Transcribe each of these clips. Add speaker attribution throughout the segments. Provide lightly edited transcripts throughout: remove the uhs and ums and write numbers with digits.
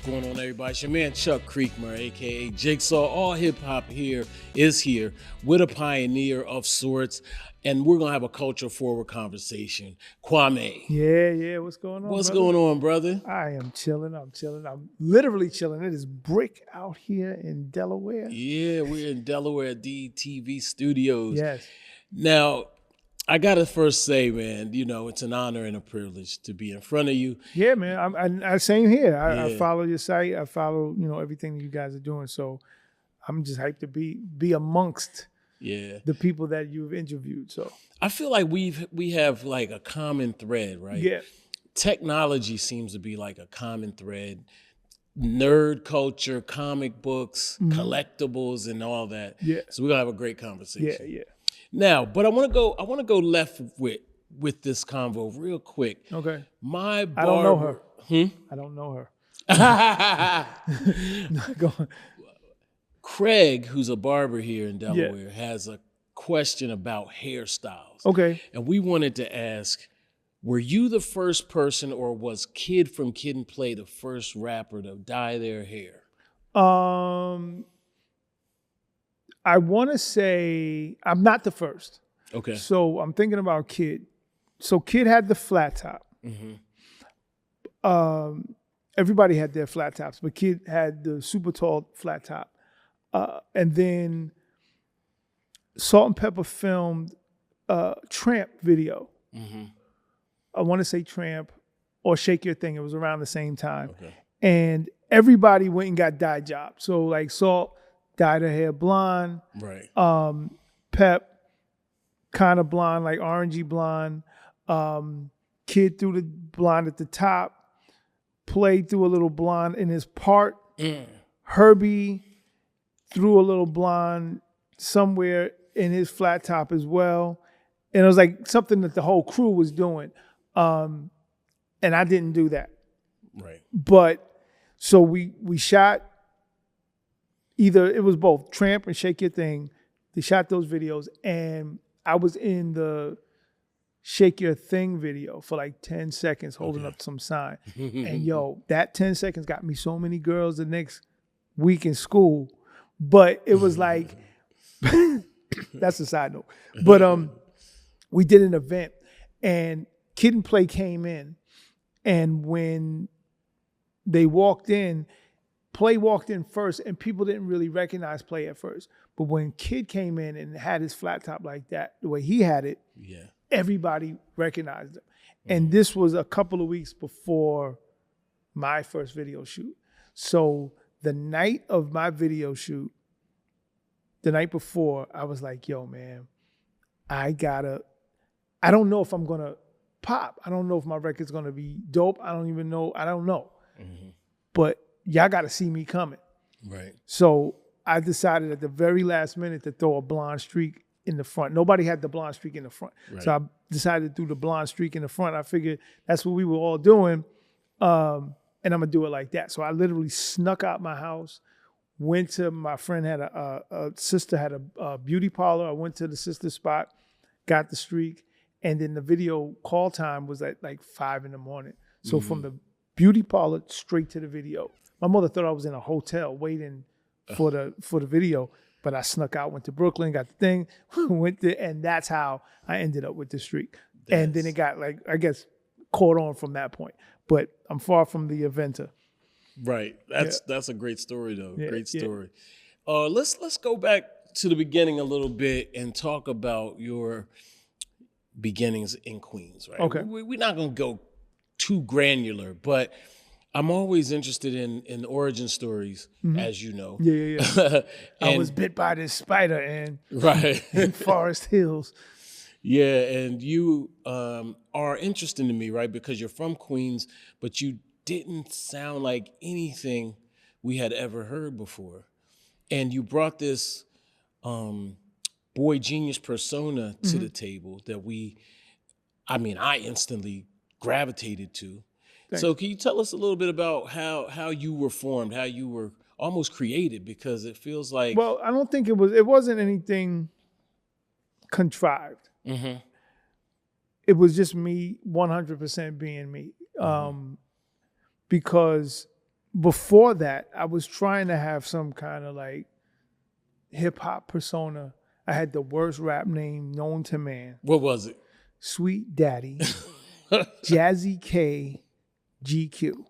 Speaker 1: going on, everybody? It's your man Chuck Creekmur, aka Jigsaw. All hip hop is here with a pioneer of sorts, and we're gonna have a culture forward conversation. Kwame.
Speaker 2: Yeah. What's going on?
Speaker 1: What's
Speaker 2: brother?
Speaker 1: going on, brother?
Speaker 2: I am chilling. I'm literally chilling. It is brick out here in Delaware.
Speaker 1: Yeah, we're in Delaware at DTV Studios.
Speaker 2: Yes.
Speaker 1: Now, I gotta first say, man, you know, it's an honor and a privilege to be in front of you.
Speaker 2: Yeah, man. I same here. I
Speaker 1: Yeah.
Speaker 2: follow your site. I follow, everything that you guys are doing. So I'm just hyped to be amongst the people that you've interviewed. So
Speaker 1: I feel like we have like a common thread, right?
Speaker 2: yeah.
Speaker 1: Technology seems to be like a common thread. Nerd culture, comic books, collectibles, and all that.
Speaker 2: Yeah.
Speaker 1: So we're gonna have a great conversation.
Speaker 2: Yeah.
Speaker 1: Now, but I want to go left with this convo real quick.
Speaker 2: Okay.
Speaker 1: My barber,
Speaker 2: I don't know her. I don't know her. Go on.
Speaker 1: Craig, who's a barber here in Delaware, has a question about hairstyles.
Speaker 2: Okay.
Speaker 1: And we wanted to ask, were you the first person, or was Kid from Kid and Play the first rapper to dye their hair?
Speaker 2: I want to say I'm not the first.
Speaker 1: Okay.
Speaker 2: So I'm thinking about Kid. So Kid had the flat top. Everybody had their flat tops, but Kid had the super tall flat top. And then Salt and Pepper filmed Tramp video. I want to say Tramp or Shake Your Thing. It was around the same time.
Speaker 1: Okay.
Speaker 2: And everybody went and got dye jobs. So like Salt dyed her hair blonde.
Speaker 1: Right.
Speaker 2: Pep, kind of blonde, like orangey blonde. Kid threw the blonde at the top. Play threw a little blonde in his part. Herbie threw a little blonde somewhere in his flat top as well. And it was like something that the whole crew was doing. And I didn't do that.
Speaker 1: Right.
Speaker 2: But so we shot either, it was both Tramp and Shake Your Thing. They shot those videos, and I was in the Shake Your Thing video for like 10 seconds holding up some sign. And that 10 seconds got me so many girls the next week in school. But it was like, that's a side note. But we did an event, and Kid and Play came in, and when they walked in, Play walked in first, and people didn't really recognize Play at first. But when Kid came in and had his flat top like that, the way he had it, everybody recognized him. And this was a couple of weeks before my first video shoot. So the night of my video shoot, the night before, I was like, yo, man, I don't know if I'm going to pop. I don't know if my record's going to be dope. I don't know. But y'all got to see me coming.
Speaker 1: Right.
Speaker 2: So I decided at the very last minute to throw a blonde streak in the front. Nobody had the blonde streak in the front. Right. So I decided to do the blonde streak in the front. I figured that's what we were all doing. And I'm going to do it like that. So I literally snuck out my house, went to my friend had a sister had a beauty parlor. I went to the sister's spot, got the streak. And then the video call time was at like 5 a.m. So from the beauty parlor straight to the video. My mother thought I was in a hotel waiting for the video, but I snuck out, went to Brooklyn, got the thing, and that's how I ended up with the streak. And then it got like, I guess, caught on from that point. But I'm far from the inventor.
Speaker 1: Right. That's a great story though. Yeah, great story. Let's go back to the beginning a little bit and talk about your beginnings in Queens, right?
Speaker 2: Okay.
Speaker 1: We're not gonna go too granular, but I'm always interested in origin stories, as you know.
Speaker 2: Yeah. I was bit by this spider in Forest Hills.
Speaker 1: Yeah, and you are interesting to me, right? Because you're from Queens, but you didn't sound like anything we had ever heard before. And you brought this boy genius persona to the table that I instantly gravitated to.
Speaker 2: Thanks.
Speaker 1: So can you tell us a little bit about how you were formed, how you were almost created? Because it feels like...
Speaker 2: Well, I don't think it wasn't anything contrived. It was just me 100% being me. Because before that, I was trying to have some kind of like hip hop persona. I had the worst rap name known to man.
Speaker 1: What was it?
Speaker 2: Sweet Daddy, Jazzy K, GQ.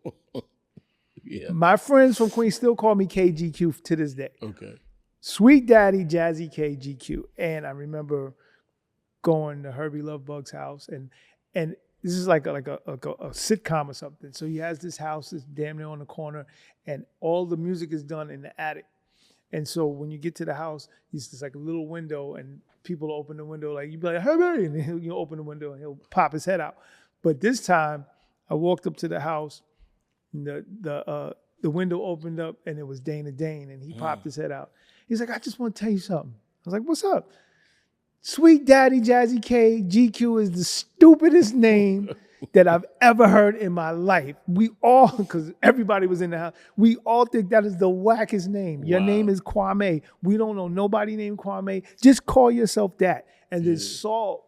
Speaker 1: Yeah.
Speaker 2: My friends from Queens still call me KGQ to this day.
Speaker 1: Okay.
Speaker 2: Sweet Daddy, Jazzy K, GQ. And I remember going to Herbie Lovebug's house, and this is like a sitcom or something. So he has this house that's damn near on the corner, and all the music is done in the attic. And so when you get to the house, he's just like a little window, and people open the window, like you be like, Herbie, and then you open the window and he'll pop his head out. But this time, I walked up to the house, and the window opened up, and it was Dana Dane, and he popped his head out. He's like, I just want to tell you something. I was like, what's up? Sweet Daddy Jazzy K, GQ is the stupidest name that I've ever heard in my life. We all, because everybody was in the house, we all think that is the wackest name. Your name is Kwame. We don't know nobody named Kwame. Just call yourself that. And then Salt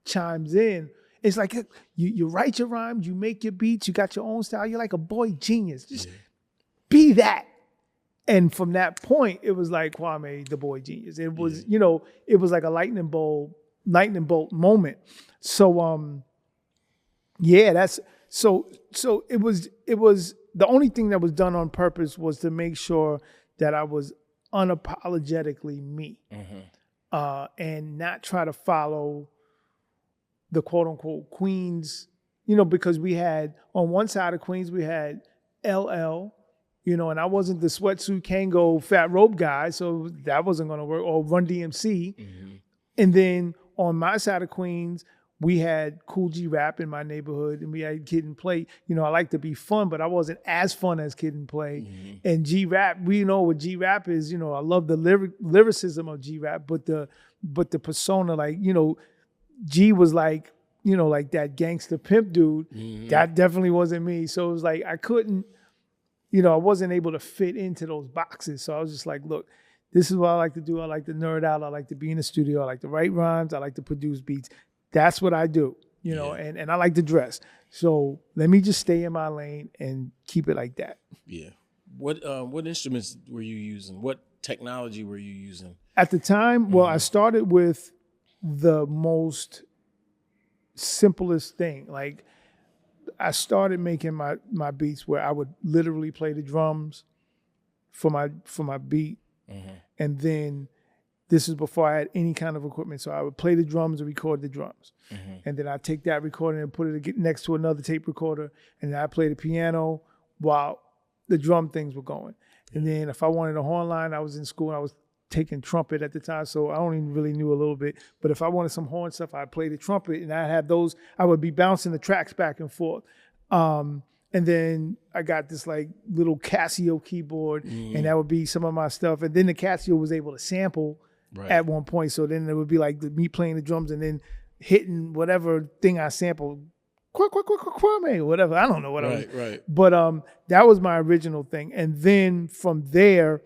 Speaker 2: chimes in. It's like you write your rhymes, you make your beats, you got your own style. You're like a boy genius. Just be that. And from that point, it was like Kwame, the boy genius. It was, it was like a lightning bolt moment. So, that's so it was the only thing that was done on purpose was to make sure that I was unapologetically me, and not try to follow the quote unquote Queens, because we had on one side of Queens, we had LL, and I wasn't the sweatsuit Kango fat rope guy, so that wasn't going to work, or Run DMC. And then on my side of Queens, we had Cool G Rap in my neighborhood, and we had Kid and Play. I like to be fun, but I wasn't as fun as Kid and Play. And G Rap, we know what G Rap is. I love the lyricism of G Rap, but the persona, like G was like like that gangster pimp dude. That definitely wasn't me. So it was like I couldn't. I wasn't able to fit into those boxes. So I was just like, look, this is what I like to do. I like to nerd out. I like to be in the studio. I like to write rhymes. I like to produce beats. That's what I do, and I like to dress. So let me just stay in my lane and keep it like that.
Speaker 1: Yeah. What instruments were you using? What technology were you using?
Speaker 2: At the time, well, I started with the most simplest thing. Like I started making my beats where I would literally play the drums for my beat, and then this is before I had any kind of equipment. So I would play the drums and record the drums, and then I take that recording and put it next to another tape recorder, and then I play the piano while the drum things were going. And then if I wanted a horn line, I was in school and I was taking trumpet at the time, so I only really knew a little bit. But if I wanted some horn stuff, I'd play the trumpet, and I'd have those. I would be bouncing the tracks back and forth. And then I got this like little Casio keyboard, and that would be some of my stuff. And then the Casio was able to sample at one point, so then it would be like me playing the drums and then hitting whatever thing I sampled, Kwame, whatever. I don't know what I was.
Speaker 1: Right.
Speaker 2: But that was my original thing, and then from there.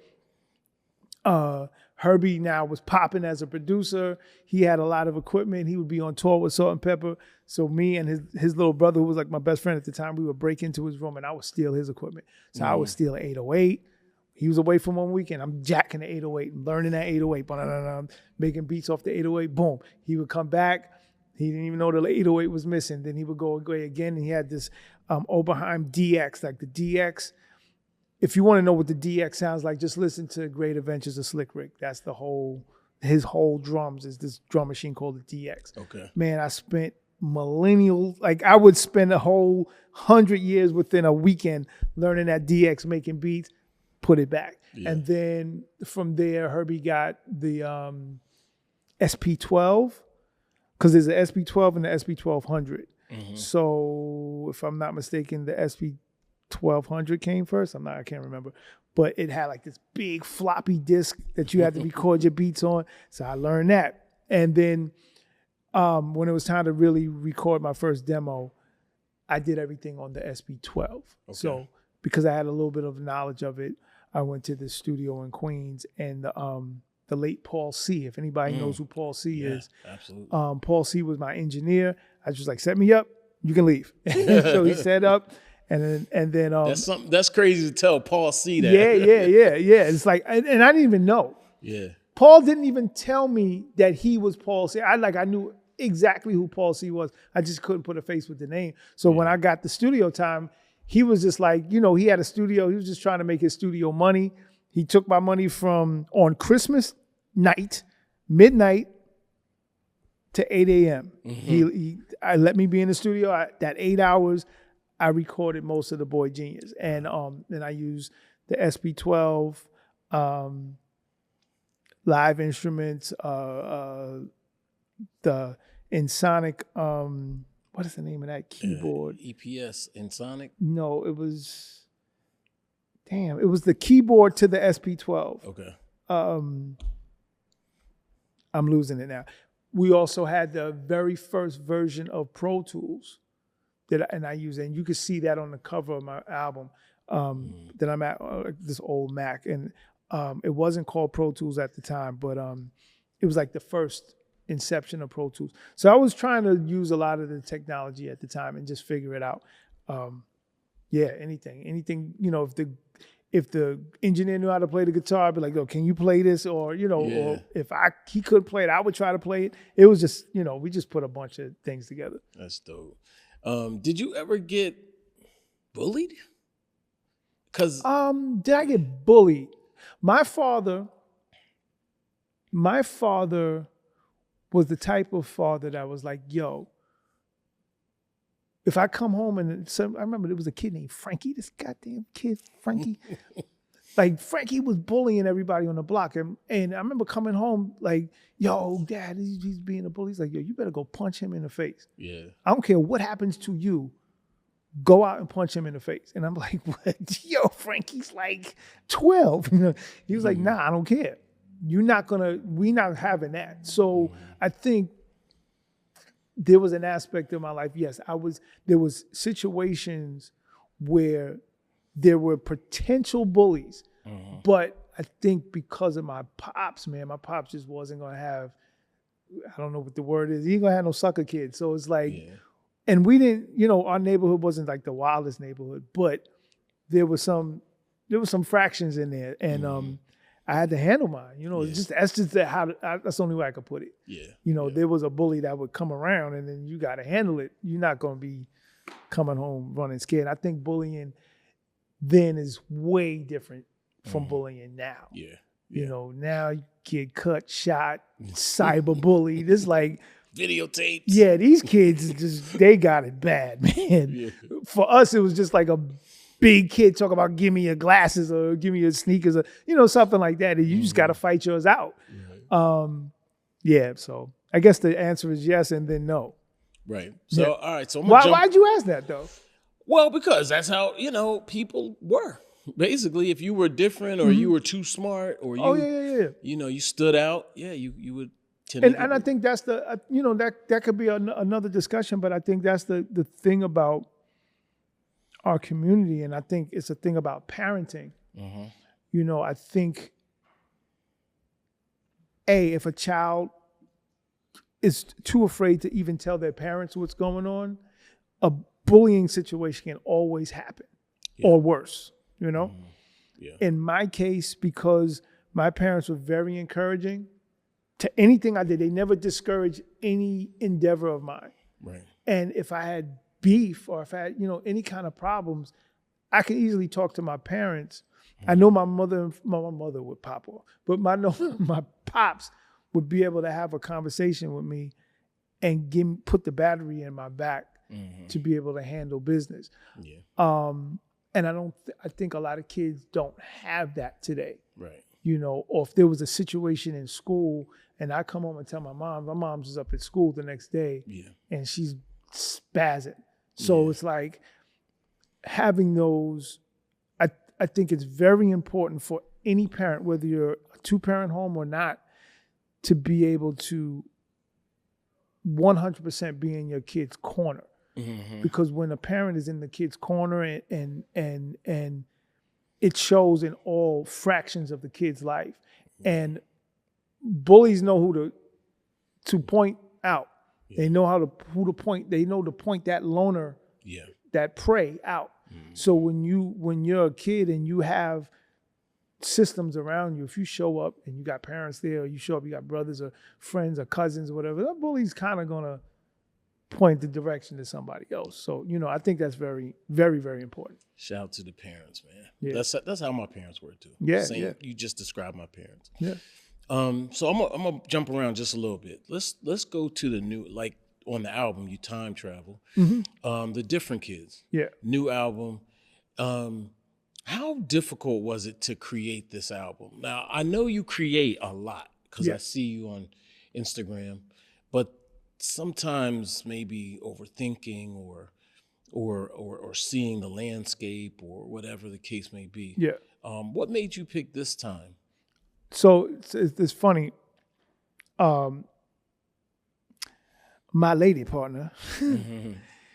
Speaker 2: Herbie now was popping as a producer. He had a lot of equipment. He would be on tour with Salt and Pepper. So me and his little brother, who was like my best friend at the time, we would break into his room and I would steal his equipment. So I would steal an 808. He was away from one weekend. I'm jacking the 808, learning that 808, making beats off the 808. Boom. He would come back. He didn't even know the 808 was missing. Then he would go away again, and he had this Oberheim DX, like the DX. If you want to know what the DX sounds like, just listen to Great Adventures of Slick Rick. That's his whole drums is this drum machine called the DX.
Speaker 1: Okay.
Speaker 2: Man, I spent millennials, like I would spend a whole 100 years within a weekend learning that DX, making beats, put it back. Yeah. And then from there, Herbie got the SP12, because there's an SP12 and the SP1200. So if I'm not mistaken, the SP1200 came first. I can't remember. But it had like this big floppy disk that you had to record your beats on. So I learned that. And then when it was time to really record my first demo, I did everything on the SP12. Okay. So because I had a little bit of knowledge of it, I went to the studio in Queens, and the late Paul C. If anybody knows who Paul C. is,
Speaker 1: absolutely.
Speaker 2: Paul C. was my engineer. I was just like, set me up, you can leave. So he set up, and then
Speaker 1: That's crazy to tell Paul C that.
Speaker 2: yeah. It's like, and I didn't even know.
Speaker 1: Yeah.
Speaker 2: Paul didn't even tell me that he was Paul C. I knew exactly who Paul C was. I just couldn't put a face with the name. So when I got the studio time, he was just like, he had a studio. He was just trying to make his studio money. He took my money from on Christmas night, midnight to 8 a.m. I let me be in the studio. That 8 hours, I recorded most of the Boy Genius. And then I used the SP12, live instruments, the Ensoniq, what is the name of that keyboard?
Speaker 1: EPS, Ensoniq?
Speaker 2: No, it was the keyboard to the SP12.
Speaker 1: Okay.
Speaker 2: I'm losing it now. We also had the very first version of Pro Tools and I use it. And you can see that on the cover of my album that I'm at, this old Mac. And it wasn't called Pro Tools at the time, but it was like the first inception of Pro Tools. So I was trying to use a lot of the technology at the time and just figure it out. Anything, if the engineer knew how to play the guitar, I'd be like, "Oh, can you play this?" Or or if he couldn't play it, I would try to play it. It was just, we just put a bunch of things together.
Speaker 1: That's dope. Did you ever get bullied? Did
Speaker 2: I get bullied? My father was the type of father that was like, yo, if I come home and I remember there was a kid named Frankie, this goddamn kid, Frankie. Like Frankie was bullying everybody on the block. And I remember coming home like, yo, Dad, he's being a bully. He's like, yo, you better go punch him in the face.
Speaker 1: Yeah.
Speaker 2: I don't care what happens to you. Go out and punch him in the face. And I'm like, what? Yo, Frankie's like 12. He was like, nah, I don't care. We're not having that. So I think there was an aspect of my life. Yes, there was situations where there were potential bullies, but I think because of my pops, my pops just wasn't going to have, I don't know what the word is. He ain't going to have no sucker kids. So it's like, and we didn't, our neighborhood wasn't like the wildest neighborhood, but there was some fractions in there, and I had to handle mine. That's the only way I could put it.
Speaker 1: Yeah.
Speaker 2: There was a bully that would come around, and then you got to handle it. You're not going to be coming home running scared. I think bullying then is way different from bullying now.
Speaker 1: Yeah.
Speaker 2: Now you get cut, shot, cyber bullied. It's like
Speaker 1: videotapes.
Speaker 2: Yeah, these kids they got it bad, man. Yeah. For us, it was just like a big kid talk about give me your glasses or give me your sneakers or something like that. And you just got to fight yours out. Right. So I guess the answer is yes and then no.
Speaker 1: Right. So all right. So
Speaker 2: why'd you ask that though?
Speaker 1: Well, because that's how people were. Basically, if you were different or you were too smart or you you stood out, you would.
Speaker 2: And I think that's the that could be another discussion, but I think that's the thing about our community, and I think it's a thing about parenting. I think if a child is too afraid to even tell their parents what's going on, a bullying situation can always happen, or worse. In my case, because my parents were very encouraging to anything I did, they never discouraged any endeavor of mine.
Speaker 1: Right.
Speaker 2: And if I had beef or if I had, any kind of problems, I could easily talk to my parents. I know my mother would pop off, but my pops would be able to have a conversation with me and put the battery in my back to be able to handle business. Yeah. And I think a lot of kids don't have that today. Right. Or if there was a situation in school and I come home and tell my mom's is up at school the next day and she's spazzing. So it's like having those, I think it's very important for any parent, whether you're a two-parent home or not, to be able to 100% be in your kid's corner. Because when a parent is in the kid's corner and it shows in all fractions of the kid's life, and bullies know who to point out. They know who to point. They know to point that loner, that prey out. So when you're a kid and you have systems around you, if you show up and you got parents there, or you show up, you got brothers or friends or cousins or whatever, that bully's kind of gonna point the direction to somebody else. So, I think that's very, very, very important.
Speaker 1: Shout out to the parents, man.
Speaker 2: Yeah.
Speaker 1: That's how my parents were too.
Speaker 2: Yeah,
Speaker 1: Same,
Speaker 2: yeah.
Speaker 1: You just described my parents.
Speaker 2: Yeah.
Speaker 1: So I'm gonna jump around just a little bit. Let's go to the new, like on the album, you time travel. The Different Kids.
Speaker 2: Yeah.
Speaker 1: New album. How difficult was it to create this album? Now I know you create a lot because I see you on Instagram, but sometimes maybe overthinking or seeing the landscape or whatever the case may be.
Speaker 2: Yeah.
Speaker 1: What made you pick this time?
Speaker 2: So it's funny. My lady partner,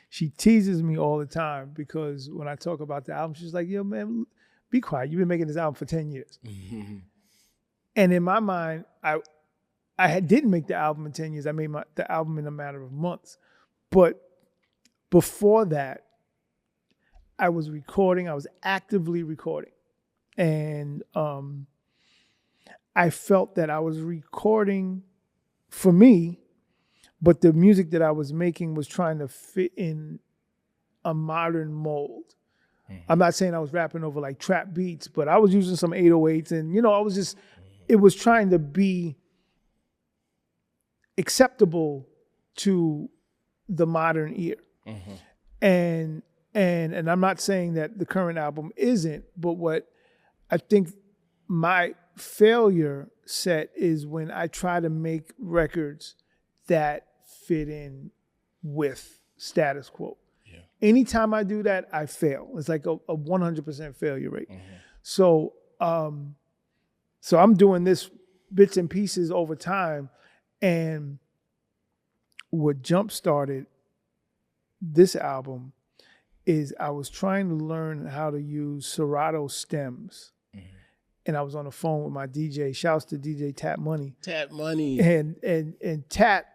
Speaker 2: she teases me all the time because when I talk about the album, she's like, "Yo, man, be quiet. You've been making this album for 10 years." And in my mind, I didn't make the album in 10 years. I made the album in a matter of months. But before that, I was recording. I was actively recording. And I felt that I was recording for me, but the music that I was making was trying to fit in a modern mold. I'm not saying I was rapping over like trap beats, but I was using some 808s and, I was just, it was trying to be acceptable to the modern ear. And I'm not saying that the current album isn't, but what I think my failure set is when I try to make records that fit in with status quo. Yeah. Anytime I do that, I fail. It's like a 100% failure rate. So I'm doing this bits and pieces over time, and what jump-started this album is I was trying to learn how to use Serato stems. And I was on the phone with my DJ. Shouts to DJ Tat Money.
Speaker 1: Tat Money.
Speaker 2: And Tat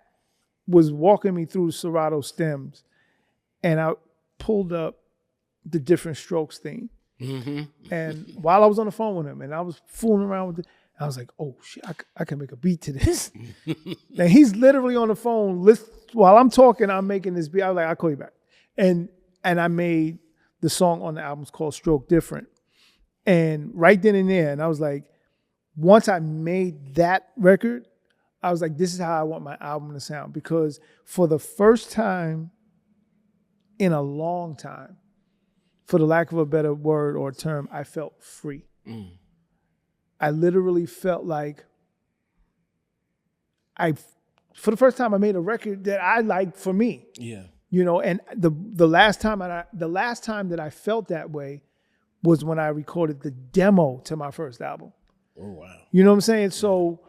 Speaker 2: was walking me through Serato stems. And I pulled up the Different Strokes theme. And while I was on the phone with him, and I was fooling around with it, I was like, oh shit, I can make a beat to this. And he's literally on the phone. While I'm talking, I'm making this beat. I was like, I'll call you back. And I made the song on the album called Stroke Different. And right then and there, and I was like, once I made that record, I was like, this is how I want my album to sound. Because for the first time in a long time, for the lack of a better word or term, I felt free. I literally felt like for the first time, I made a record that I liked for me.
Speaker 1: Yeah.
Speaker 2: And the last time that I felt that way was when I recorded the demo to my first album.
Speaker 1: Oh wow.
Speaker 2: You know what I'm saying? So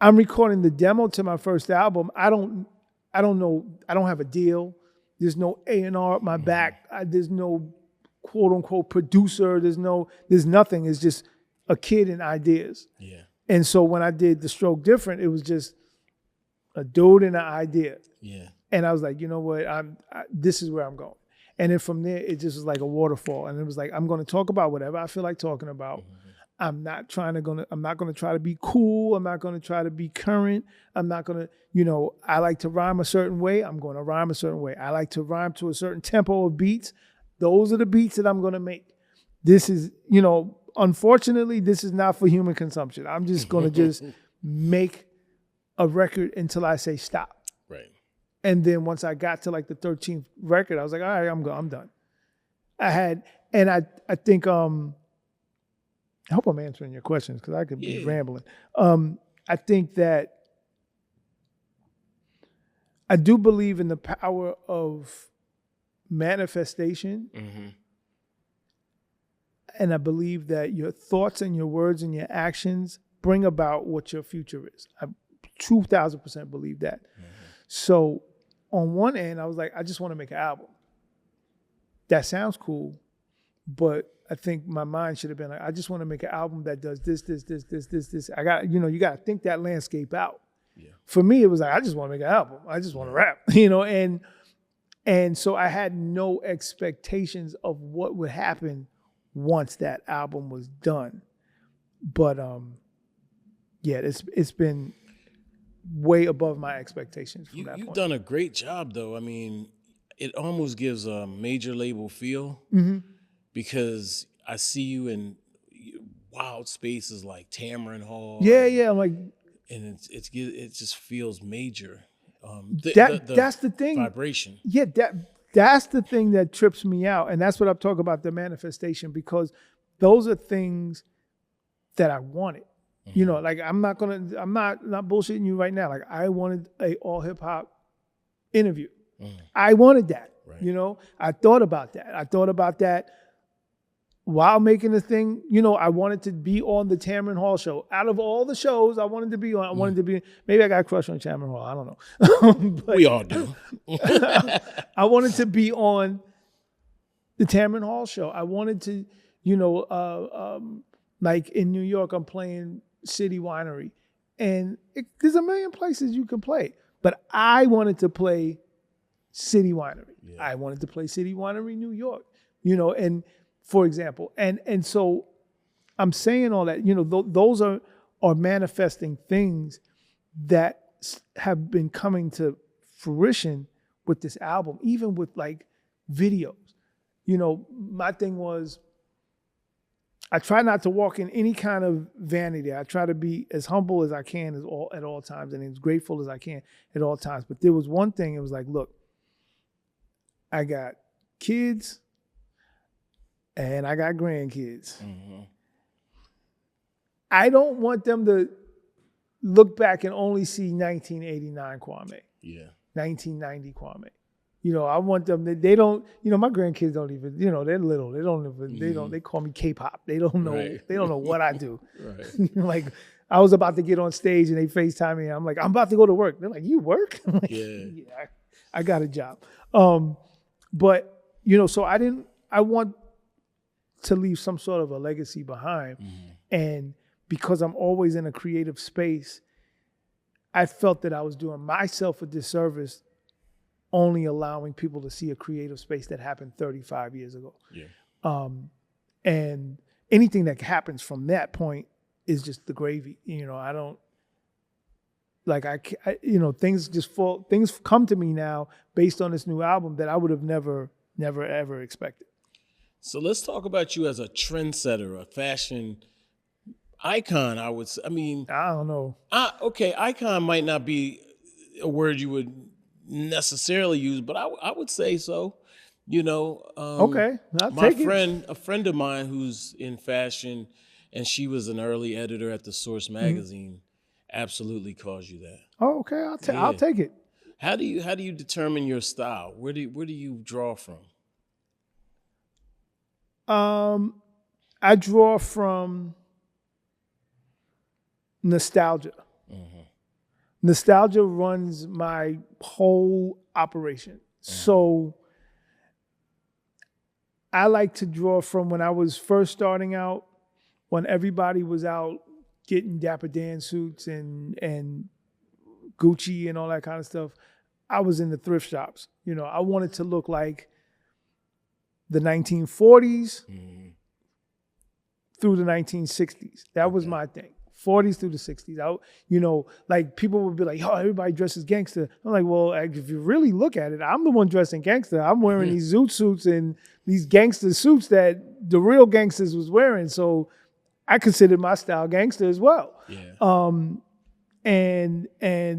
Speaker 2: I'm recording the demo to my first album. I don't know. I don't have a deal. There's no A&R at my back. There's no quote unquote producer. There's nothing. It's just a kid and ideas. Yeah. And so when I did The Stroke Different, it was just a dude and an idea. Yeah. And I was like, you know what? This is where I'm going. And then from there, it just was like a waterfall. And it was like, I'm going to talk about whatever I feel like talking about. I'm not going to try to be cool. I'm not going to try to be current. I'm not going to, I like to rhyme a certain way. I'm going to rhyme a certain way. I like to rhyme to a certain tempo of beats. Those are the beats that I'm going to make. This is, unfortunately, this is not for human consumption. I'm just going to just make a record until I say stop. Right. And then once I got to like the 13th record, I was like, all right, I'm done. I think, I hope I'm answering your questions because I could be rambling. I think that I do believe in the power of manifestation. And I believe that your thoughts and your words and your actions bring about what your future is. I 2,000% believe that. So on one end, I was like, I just want to make an album. That sounds cool, but I think my mind should have been like, I just want to make an album that does this. I got, you got to think that landscape out. Yeah. For me, it was like, I just want to make an album. I just want to rap, and And so I had no expectations of what would happen once that album was done. But yeah, it's been way above my expectations from that
Speaker 1: You've
Speaker 2: point.
Speaker 1: done a great job, though. I mean, it almost gives a major label feel because I see you in wild spaces like Tamron Hall,
Speaker 2: Yeah, I'm like
Speaker 1: and it just feels major.
Speaker 2: that's the thing.
Speaker 1: Vibration.
Speaker 2: Yeah, that's the thing that trips me out, and that's what I'm talking about, the manifestation, because those are things that I wanted. You know, like I'm not bullshitting you right now. Like I wanted a all hip hop interview. I wanted that.
Speaker 1: Right.
Speaker 2: You know, I thought about that while making the thing. You know, I wanted to be on the Tamron Hall show. Out of all the shows I wanted to be on, I wanted to be. Maybe I got a crush on Tamron Hall. I don't know. But
Speaker 1: We all do.
Speaker 2: I wanted to be on the Tamron Hall show. I wanted to, you know, like in New York, I'm playing City Winery, and there's a million places you can play. But I wanted to play City Winery. Yeah. I wanted to play City Winery, New York. You know, and for example, and so I'm saying all that. You know, those are manifesting things that have been coming to fruition with this album, even with like videos. You know, my thing was, I try not to walk in any kind of vanity. I try to be as humble as I can at all times, and as grateful as I can at all times. But there was one thing, it was like, look, I got kids and I got grandkids. I don't want them to look back and only see 1989 Kwame. Yeah. 1990 Kwame. You know, I want them, they don't, you know, my grandkids don't even, you know, they're little. They don't even, they call me K-pop. They don't know, They don't know what I do. Right. Like, I was about to get on stage and they FaceTime me and I'm like, I'm about to go to work. They're like, you work? I'm like, yeah, I got a job. But, you know, so I want to leave some sort of a legacy behind. And because I'm always in a creative space, I felt that I was doing myself a disservice only allowing people to see a creative space that happened 35 years ago. Yeah. And anything that happens from that point is just the gravy. You know, I don't, like, I you know, things come to me now based on this new album that I would have never, ever expected.
Speaker 1: So let's talk about you as a trendsetter, a fashion icon, I would say. I mean,
Speaker 2: I don't know.
Speaker 1: Okay, icon might not be a word you would necessarily use, but I would say so. You know,
Speaker 2: okay, I'll take it.
Speaker 1: A friend of mine who's in fashion, and she was an early editor at the Source magazine, absolutely calls you that.
Speaker 2: Oh, okay, I'll take it.
Speaker 1: How do you determine your style? Where do you draw from?
Speaker 2: I draw from nostalgia. Nostalgia runs my whole operation. So I like to draw from when I was first starting out, when everybody was out getting Dapper Dan suits and Gucci and all that kind of stuff. I was in the thrift shops. You know, I wanted to look like the 1940s through the 1960s. That was my thing. 40s through the 60s. You know, like people would be like, oh, everybody dresses gangster. I'm like, well, if you really look at it, I'm the one dressing gangster. I'm wearing these zoot suits and these gangster suits that the real gangsters was wearing. So I considered my style gangster as well. Yeah. And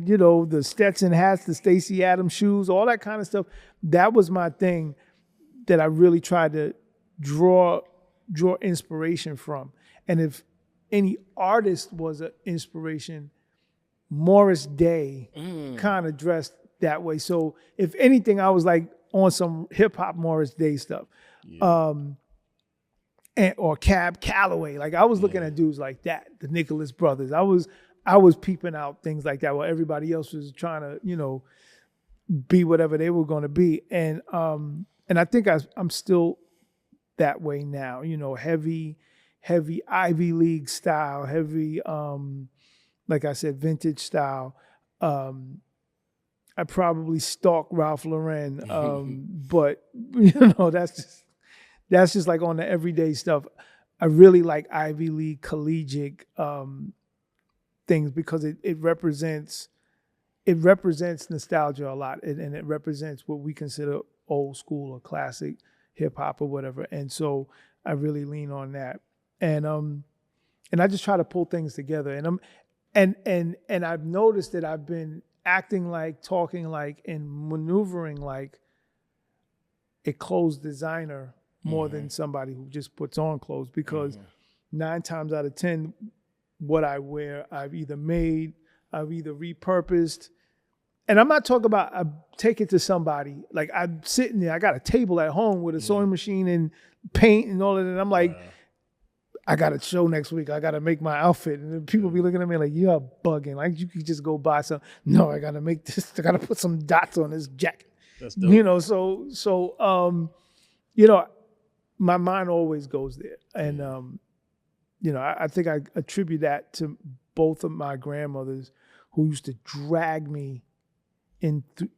Speaker 2: you know, the Stetson hats, the Stacey Adams shoes, all that kind of stuff. That was my thing that I really tried to draw inspiration from. And if any artist was an inspiration, Morris Day kind of dressed that way. So if anything, I was like on some hip hop Morris Day stuff. Yeah. Or Cab Calloway. Like I was looking at dudes like that, the Nicholas brothers. I was peeping out things like that while everybody else was trying to, you know, be whatever they were going to be. And I think I'm still that way now, you know, heavy Ivy League style, heavy, like I said, vintage style. I probably stalk Ralph Lauren, but you know that's just like on the everyday stuff. I really like Ivy League collegiate things because it represents nostalgia a lot, and it represents what we consider old school or classic hip hop or whatever. And so I really lean on that, and I just try to pull things together. And I've noticed that I've been acting like, talking like, and maneuvering like a clothes designer more than somebody who just puts on clothes, because 9 times out of 10, what I wear, I've either made, I've either repurposed. And I'm not talking about I take it to somebody. Like, I'm sitting there, I got a table at home with a sewing machine and paint and all of that. And I'm like, I got a show next week. I got to make my outfit. And then people be looking at me like, you're bugging. Like, you could just go buy some. No, I got to make this. I got to put some dots on this jacket.
Speaker 1: That's dope.
Speaker 2: You know, so you know, my mind always goes there. And, you know, I think I attribute that to both of my grandmothers who used to drag me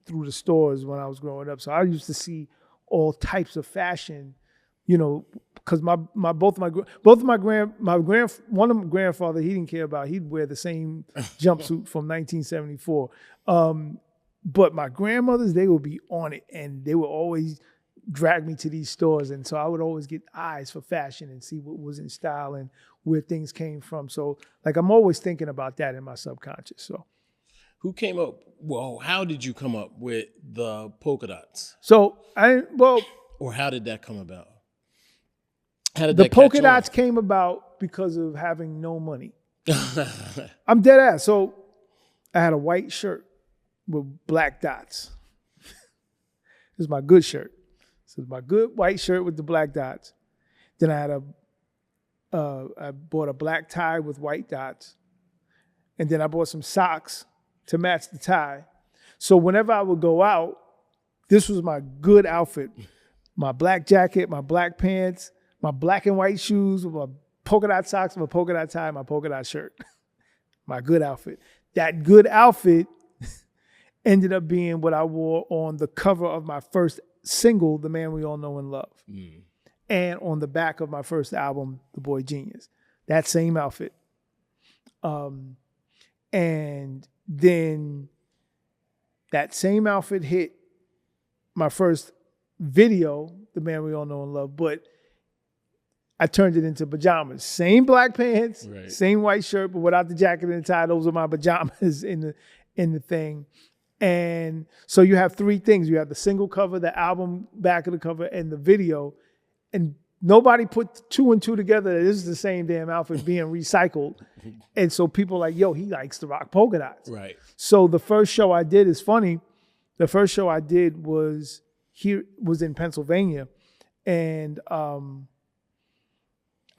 Speaker 2: through the stores when I was growing up. So I used to see all types of fashion, you know, because one of my grandfather, he didn't care about, he'd wear the same jumpsuit from 1974. But my grandmothers, they would be on it, and they would always drag me to these stores. And so I would always get eyes for fashion and see what was in style and where things came from. So like, I'm always thinking about that in my subconscious. So
Speaker 1: who came up? Well, how did you come up with the polka dots?
Speaker 2: So
Speaker 1: or how did that come about? How did
Speaker 2: the polka dots came about because of having no money. I'm dead ass. So I had a white shirt with black dots. This is my good shirt. This is my good white shirt with the black dots. Then I bought a black tie with white dots. And then I bought some socks to match the tie. So whenever I would go out, this was my good outfit. My black jacket, my black pants, my black and white shoes, with my polka dot socks, my polka dot tie, my polka dot shirt. My good outfit. That good outfit ended up being what I wore on the cover of my first single, The Man We All Know and Love. And on the back of my first album, The Boy Genius. That same outfit. And then that same outfit hit my first video, The Man We All Know and Love, but I turned it into pajamas. Same black pants, right. Same white shirt, but without the jacket and the tie. Those are my pajamas in the thing. And so you have 3 things. You have the single cover, the album back of the cover, and the video. And nobody put 2 and 2 together. This is the same damn outfit being recycled. And so people are like, yo, he likes to rock polka dots.
Speaker 1: Right.
Speaker 2: So the first show I did is funny. The first show I did was in Pennsylvania. And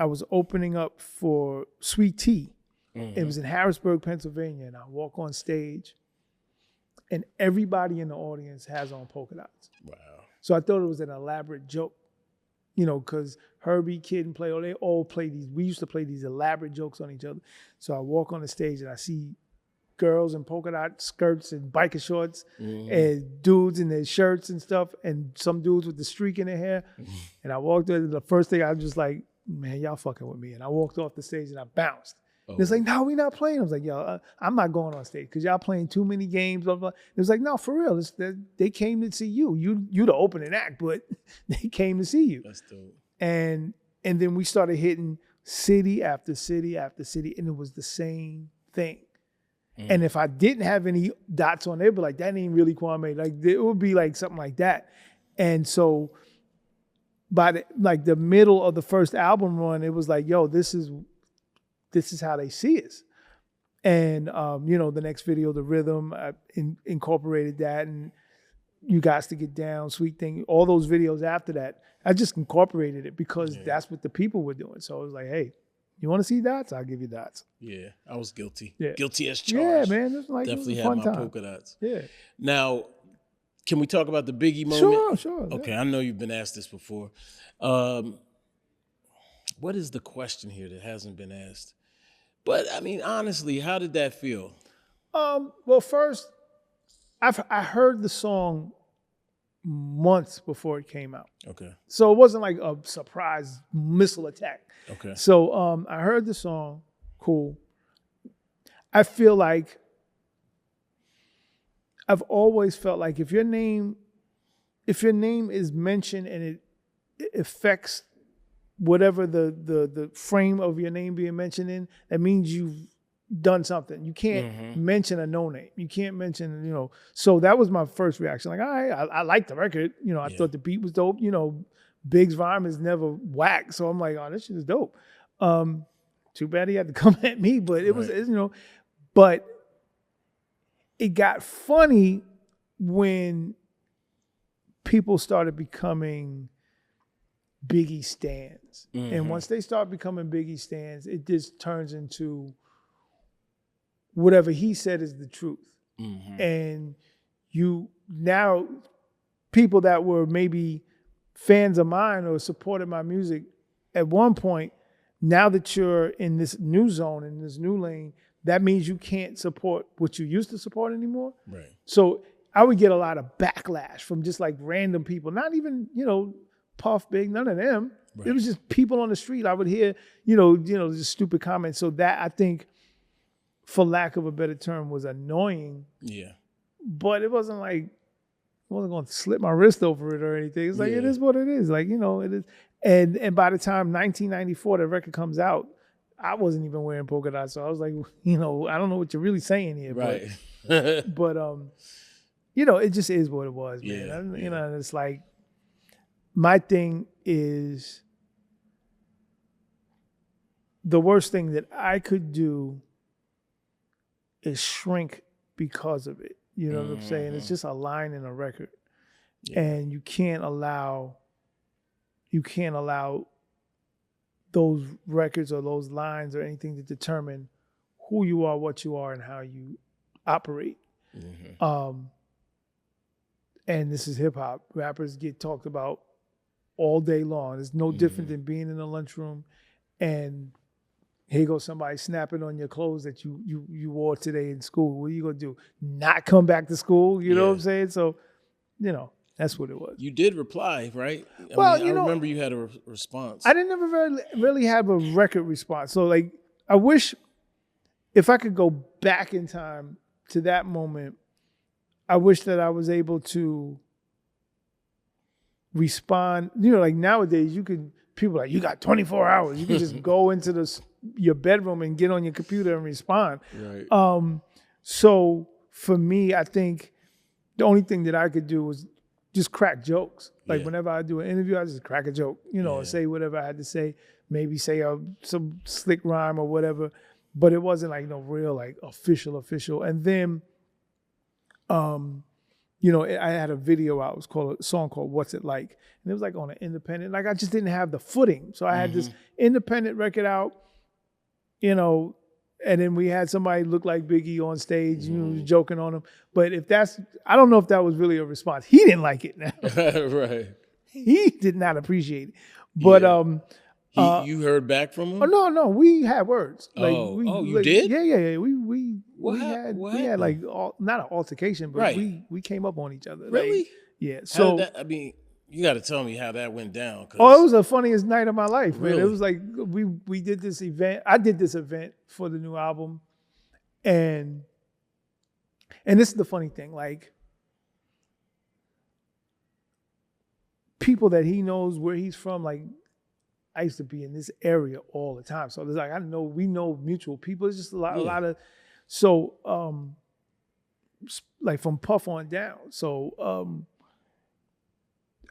Speaker 2: I was opening up for Sweet Tea. It was in Harrisburg, Pennsylvania. And I walk on stage, and everybody in the audience has on polka dots. Wow. So I thought it was an elaborate joke, you know, because Herbie, Kid, and Play-O, they all play these. We used to play these elaborate jokes on each other. So I walk on the stage and I see girls in polka dot skirts and biker shorts, and dudes in their shirts and stuff, and some dudes with the streak in their hair. And I walked in, the first thing I was just like, man, y'all fucking with me. And I walked off the stage and I bounced. And it's like, no, we not playing. I was like, yo, I'm not going on stage because y'all playing too many games, blah, blah. It was like, no, for real. They came to see you. You the opening act, but they came to see you.
Speaker 1: That's dope.
Speaker 2: And then we started hitting city after city after city, and it was the same thing. And if I didn't have any dots on there, but like, that ain't really Kwame. Like, it would be like something like that. And so by the middle of the first album run, it was like, yo, this is how they see us. And, you know, the next video, The Rhythm, I incorporated that, and You Gots to Get Down, Sweet Thing, all those videos after that, I just incorporated it because that's what the people were doing. So it was like, hey, you want to see dots? I'll give you dots.
Speaker 1: Yeah, I was guilty.
Speaker 2: Yeah.
Speaker 1: Guilty as charged.
Speaker 2: Yeah, man. It was like,
Speaker 1: definitely
Speaker 2: it was a
Speaker 1: had
Speaker 2: fun
Speaker 1: my
Speaker 2: time.
Speaker 1: polka dots.
Speaker 2: Yeah.
Speaker 1: Now, can we talk about the Biggie moment?
Speaker 2: Sure.
Speaker 1: Okay, I know you've been asked this before. What is the question here that hasn't been asked? But I mean, honestly, how did that feel?
Speaker 2: Well, first, I heard the song months before it came out.
Speaker 1: Okay.
Speaker 2: So it wasn't like a surprise missile attack.
Speaker 1: Okay.
Speaker 2: So I heard the song, cool. I feel like I've always felt like if your name is mentioned and it affects whatever the frame of your name being mentioned in, that means you've done something. You can't mention a no name. You can't mention, So that was my first reaction. Like, all right, I like the record. I thought the beat was dope. Big's rhyme is never whack. So I'm like, oh, this shit is dope. Too bad he had to come at me, but it was, but it got funny when people started becoming Biggie stans. And once they start becoming Biggie stans, it just turns into whatever he said is the truth. And you now, people that were maybe fans of mine or supported my music at one point, now that you're in this new zone, in this new lane, that means you can't support what you used to support anymore.
Speaker 1: Right.
Speaker 2: So I would get a lot of backlash from just like random people, not even, Puff, Big, none of them. Right. It was just people on the street. I would hear, just stupid comments. So that, I think, for lack of a better term, was annoying. Yeah. But it wasn't like, I wasn't going to slip my wrist over it or anything. It's like, it is what it is. Like, it is. And by the time 1994, the record comes out, I wasn't even wearing polka dots. So I was like, I don't know what you're really saying here.
Speaker 1: Right.
Speaker 2: But it just is what it was, man.
Speaker 1: Yeah.
Speaker 2: It's like, my thing is, the worst thing that I could do is shrink because of it. You know what I'm saying? It's just a line in a record. Yeah. And you can't allow those records or those lines or anything to determine who you are, what you are, and how you operate. And this is hip hop. Rappers get talked about all day long. It's no different than being in the lunchroom and here goes somebody snapping on your clothes that you wore today in school. What are you gonna do? Not come back to school? You know what I'm saying? So, that's what it was.
Speaker 1: You did reply, right? I remember you had a response.
Speaker 2: I didn't ever really have a record response. So, like, I wish if I could go back in time to that moment, I wish that I was able to respond. Like nowadays, people are like, you got 24 hours. You can just go into your bedroom and get on your computer and respond.
Speaker 1: Right.
Speaker 2: So for me, I think the only thing that I could do was just crack jokes. Like whenever I do an interview, I just crack a joke, and say whatever I had to say, maybe say some slick rhyme or whatever. But it wasn't like no real like official. And then, I had a video out. It was a song called "What's It Like," and it was like on an independent. Like I just didn't have the footing, so I had this independent record out, and then we had somebody look like Biggie on stage, joking on him. But I don't know if that was really a response. He didn't like it. Now.
Speaker 1: Right.
Speaker 2: He did not appreciate it. But
Speaker 1: you heard back from him?
Speaker 2: Oh no, we had words. Like
Speaker 1: you did?
Speaker 2: Yeah. We had like not an altercation, but we came up on each other.
Speaker 1: Really?
Speaker 2: Like, yeah. So
Speaker 1: you got to tell me how that went down.
Speaker 2: It was the funniest night of my life, man.
Speaker 1: Really?
Speaker 2: It was like we did this event. I did this event for the new album, and this is the funny thing, like people that he knows where he's from, like I used to be in this area all the time. So there's like we know mutual people. It's just a lot of so like from Puff on down. So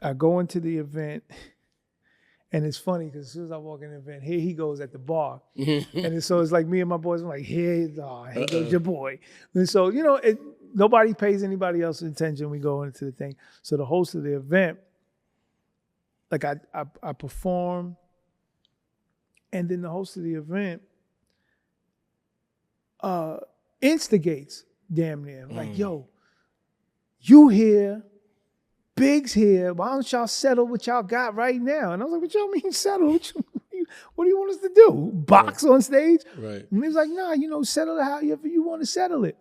Speaker 2: I go into the event, and it's funny because as soon as I walk in the event, here he goes at the bar, and so it's like me and my boys. I'm like, here goes your boy, and so nobody pays anybody else attention. We go into the thing. So the host of the event, like I perform, and then the host of the event instigates damn near like, yo, you here. Big's here. Why don't y'all settle what y'all got right now? And I was like, what y'all mean settle? What do you want us to do? Box on stage?
Speaker 1: Right.
Speaker 2: And he was like, nah, settle it however you want to settle it.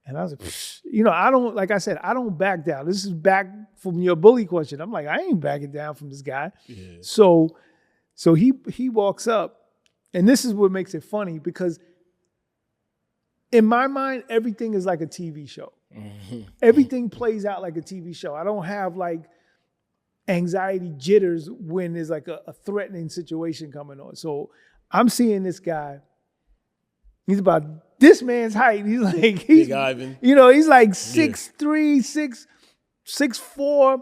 Speaker 2: And I was like, psh, you know, I don't, like I said, I don't back down. This is back from your bully question. I'm like, I ain't backing down from this guy.
Speaker 1: Yeah.
Speaker 2: So he walks up, and this is what makes it funny, because in my mind, everything is like a TV show. Everything plays out like a TV show. I don't have like anxiety jitters when there's like a threatening situation coming on. So I'm seeing this guy. He's about this man's height. He's like,
Speaker 1: Big Ivan.
Speaker 2: You know, he's like 6'3", 6'4".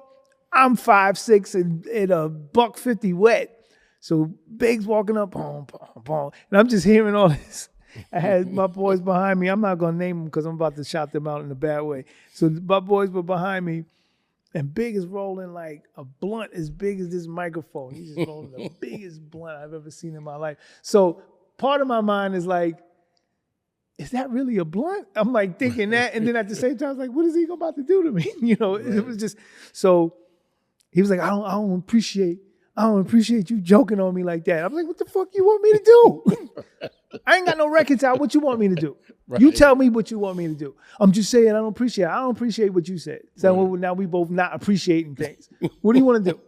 Speaker 2: I'm 5'6" and a $150 wet. So Big's walking up, boom, boom, boom. And I'm just hearing all this. I had my boys behind me. I'm not going to name them because I'm about to shout them out in a bad way. So my boys were behind me, and Big is rolling like a blunt as big as this microphone. He's just rolling the biggest blunt I've ever seen in my life. So part of my mind is like, is that really a blunt? I'm like thinking that. And then at the same time, I was like, what is he about to do to me? You know, It was just, so he was like, I don't appreciate you joking on me like that. I'm like, what the fuck you want me to do? I ain't got no records out. What you want me to do? Right. You tell me what you want me to do. I'm just saying I don't appreciate what you said. So now we both not appreciating things. What do you want to do?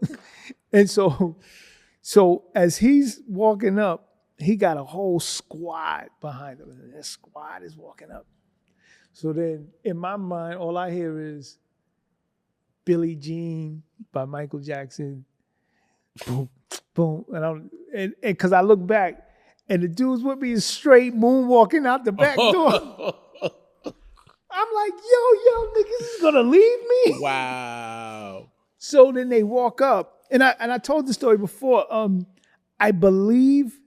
Speaker 2: And so as he's walking up, he got a whole squad behind him. And that squad is walking up. So then in my mind, all I hear is Billie Jean by Michael Jackson. Boom, boom. And because I look back, and the dudes with me is straight moonwalking out the back door. I'm like, yo, niggas is gonna leave me?
Speaker 1: Wow.
Speaker 2: So then they walk up, and I told the story before. I believe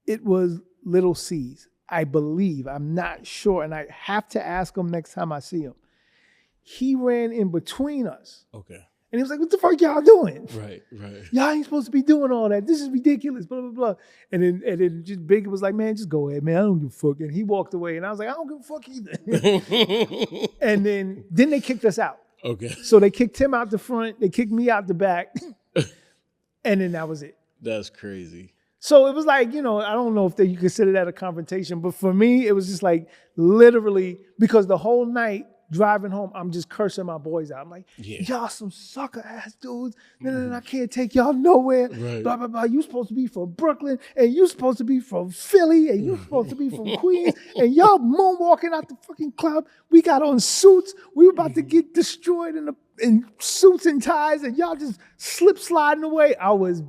Speaker 2: it was Little C's. I believe. I'm not sure, and I have to ask him next time I see him. He ran in between us.
Speaker 1: Okay.
Speaker 2: And he was like, what the fuck y'all doing?
Speaker 1: Right.
Speaker 2: Y'all ain't supposed to be doing all that. This is ridiculous, blah, blah, blah. And then just Big was like, man, just go ahead, man. I don't give a fuck. And he walked away. And I was like, I don't give a fuck either. And then they kicked us out.
Speaker 1: Okay.
Speaker 2: So they kicked him out the front. They kicked me out the back. And then that was it.
Speaker 1: That's crazy.
Speaker 2: So it was like, you know, I don't know if you consider that a confrontation. But for me, it was just like literally, because the whole night, driving home, I'm just cursing my boys out. I'm like, y'all some sucker ass dudes. No, I can't take y'all nowhere.
Speaker 1: Right.
Speaker 2: Blah, blah, blah. You supposed to be from Brooklyn, and you supposed to be from Philly, and you supposed to be from Queens, and y'all moonwalking out the fucking club. We got on suits. We were about to get destroyed in suits and ties, and y'all just slip sliding away. I was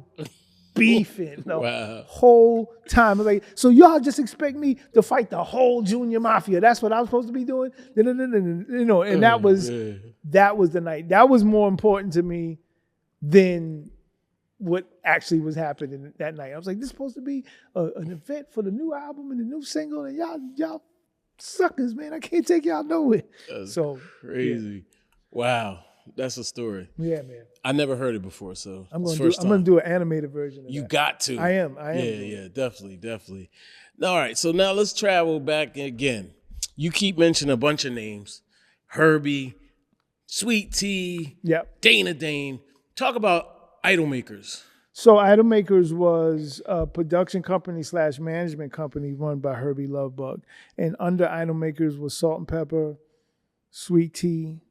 Speaker 2: beefing the whole time. I was like, so y'all just expect me to fight the whole Junior Mafia? That's what I was supposed to be doing? You know, and that was the night. That was more important to me than what actually was happening that night. I was like, this is supposed to be an event for the new album and the new single, and y'all suckers, man. I can't take y'all nowhere.
Speaker 1: That's crazy. Yeah. Wow. That's a story.
Speaker 2: Yeah, man.
Speaker 1: I never heard it before, so
Speaker 2: I'm gonna do an animated version of
Speaker 1: You
Speaker 2: that.
Speaker 1: got to.
Speaker 2: I am.
Speaker 1: Yeah, definitely. All right, so now let's travel back again. You keep mentioning a bunch of names. Herbie, Sweet Tea, Dana Dane. Talk about Idol Makers.
Speaker 2: So Idol Makers was a production company / management company run by Herbie Lovebug. And under Idol Makers was Salt and Pepper, Sweet Tea,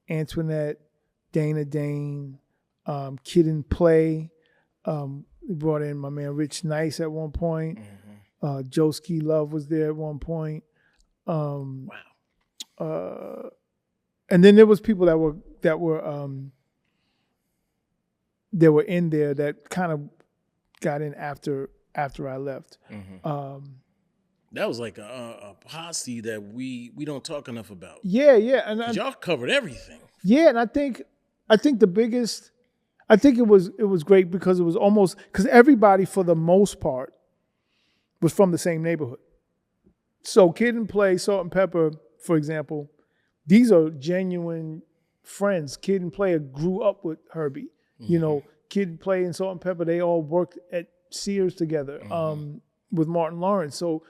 Speaker 2: Antoinette, Dana Dane, Kid and Play. We brought in my man Rich Nice at one point. Joe Ski Love was there at one point. And then there was people that were in there that kind of got in after I left.
Speaker 1: That was like a posse that we don't talk enough about.
Speaker 2: Yeah, and
Speaker 1: y'all covered everything.
Speaker 2: Yeah, and I think the biggest, I think it was great because it was almost, because everybody for the most part was from the same neighborhood. So Kid and Play, Salt and Pepper, for example, these are genuine friends. Kid and Play grew up with Herbie. You know, Kid and Play and Salt and Pepper, they all worked at Sears together with Martin Lawrence. So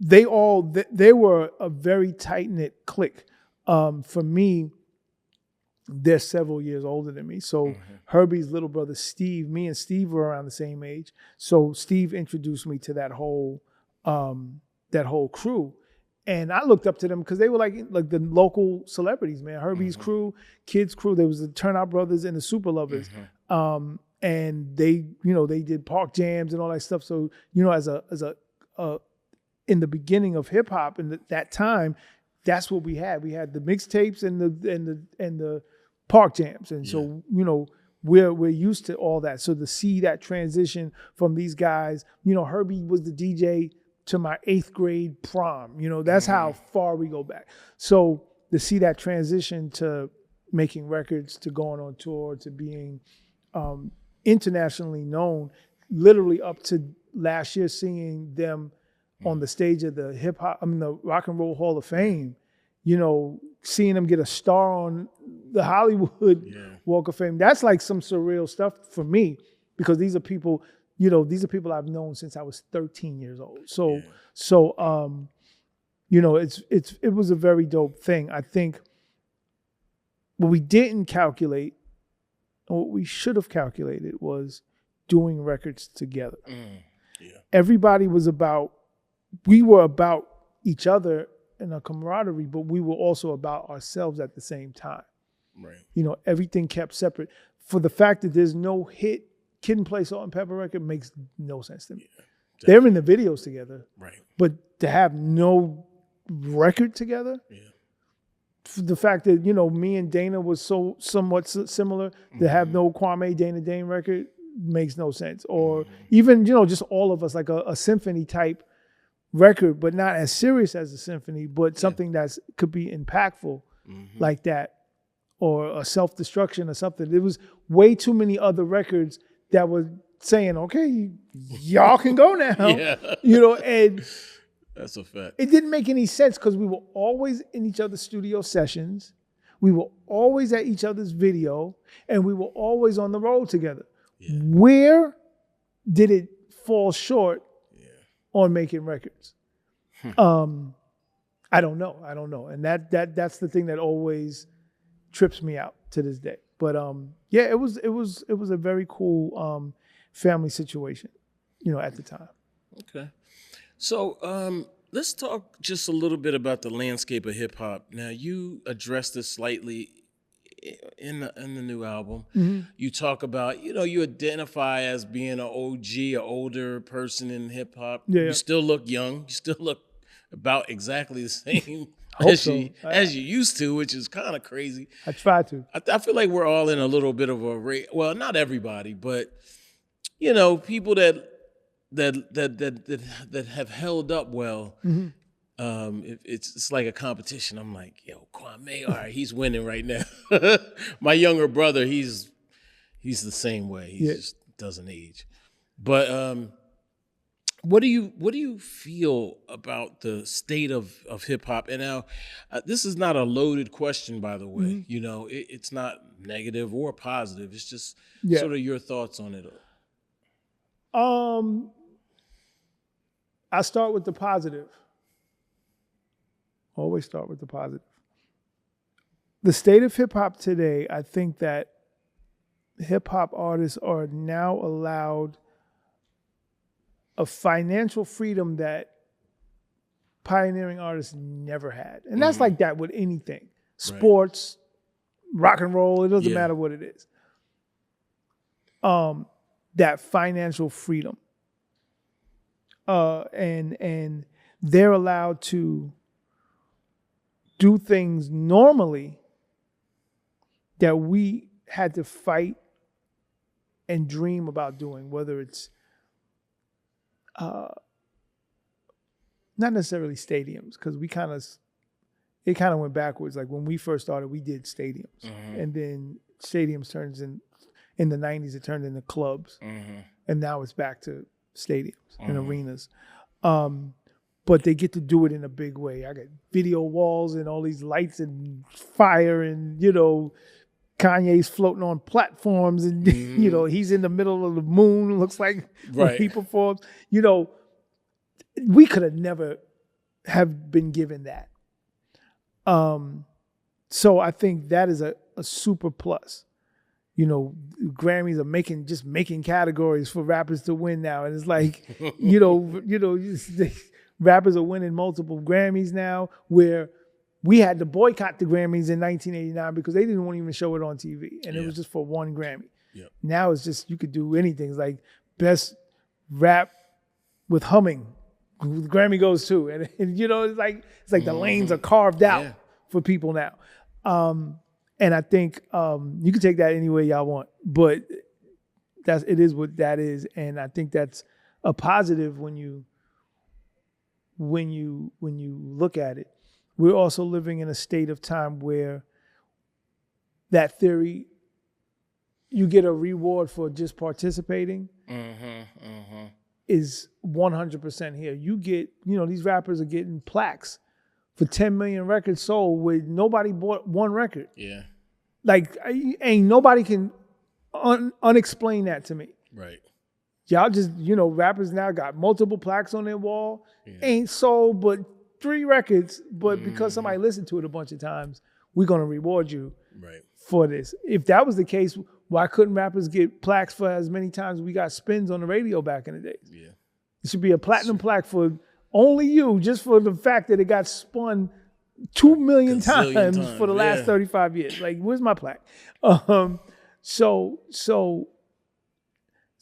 Speaker 2: they were a very tight-knit clique. For me, they're several years older than me. So Herbie's little brother, Steve, me and Steve were around the same age. So Steve introduced me to that whole crew. And I looked up to them because they were like the local celebrities, man. Herbie's crew, Kids crew. There was the Turnout Brothers and the Super Lovers. And they, they did park jams and all that stuff. So, as a in the beginning of hip hop and that time, that's what we had. We had the mixtapes and the park jams. And so, we're used to all that. So to see that transition from these guys, Herbie was the DJ to my 8th grade prom. That's how far we go back. So to see that transition to making records, to going on tour, to being internationally known, literally up to last year seeing them on the stage of the Rock and Roll Hall of Fame, seeing them get a star on the Hollywood Walk of Fame. That's like some surreal stuff for me, because these are people, I've known since I was 13 years old. So it was a very dope thing. I think what we didn't calculate, and what we should have calculated, was doing records together. Everybody we were about each other and our camaraderie, but we were also about ourselves at the same time. Right. Everything kept separate. For the fact that there's no hit Kid and Play Salt and Pepper record makes no sense to me. They're in the videos together. Right. But to have no record together, the fact that, me and Dana was so somewhat similar, to have no Kwame Dana Dane record makes no sense. Or even, just all of us, like a symphony type record, but not as serious as a symphony, but something that could be impactful like that, or a Self-Destruction or something. There was way too many other records that were saying, okay, y'all can go now. And
Speaker 1: that's a fact.
Speaker 2: It didn't make any sense because we were always in each other's studio sessions. We were always at each other's video, and we were always on the road together. Where did it fall short on making records? I don't know. And that's the thing that always trips me out to this day. But it was a very cool family situation, at the time.
Speaker 1: Okay. So let's talk just a little bit about the landscape of hip hop. Now, you addressed this slightly in the new album. You talk about, you identify as being an OG, an older person in hip hop. You still look young. You still look about exactly the same as you used to, which is kind of crazy.
Speaker 2: I try to.
Speaker 1: I feel like we're all in a little bit of a well, not everybody, but people that have held up well. It's like a competition. I'm like, yo, Kwame, all right, he's winning right now. My younger brother, he's the same way. He just doesn't age. But what do you feel about the state of hip hop? And now, this is not a loaded question, by the way. It's not negative or positive. It's just sort of your thoughts on it.
Speaker 2: I start with the positive. Always start with the positive. The state of hip hop today, I think that hip hop artists are now allowed a financial freedom that pioneering artists never had. And that's like that with anything. Sports, rock and roll, it doesn't matter what it is. That financial freedom. And they're allowed to do things normally that we had to fight and dream about doing, whether it's not necessarily stadiums, because it kind of went backwards. Like when we first started, we did stadiums, and then stadiums turns in the 90s, it turned into clubs, and now it's back to stadiums and arenas. But they get to do it in a big way. I got video walls and all these lights and fire, and Kanye's floating on platforms, and he's in the middle of the moon. Looks like when he performs. We could have never have been given that. So I think that is a super plus. Grammys are making categories for rappers to win now, and it's like, rappers are winning multiple Grammys now, where we had to boycott the Grammys in 1989 because they didn't want to even show it on TV. And it was just for one Grammy.
Speaker 1: Yeah.
Speaker 2: Now it's just, you could do anything. It's like best rap with humming. The Grammy goes to. And it's like the lanes are carved out for people now. And I think you can take that any way y'all want. But it is what that is. And I think that's a positive when you look at it. We're also living in a state of time where that theory, you get a reward for just participating, is 100% here. You get, these rappers are getting plaques for 10 million records sold with nobody bought one record.
Speaker 1: Yeah.
Speaker 2: Like, ain't nobody can unexplain that to me.
Speaker 1: Right.
Speaker 2: Y'all just, rappers now got multiple plaques on their wall, ain't sold but 3 records, but because somebody listened to it a bunch of times, we're going to reward you for this. If that was the case, why couldn't rappers get plaques for as many times we got spins on the radio back in the days? Yeah. It should be a platinum plaque for only you, just for the fact that it got spun 2 million times for the last 35 years. Like, where's my plaque? So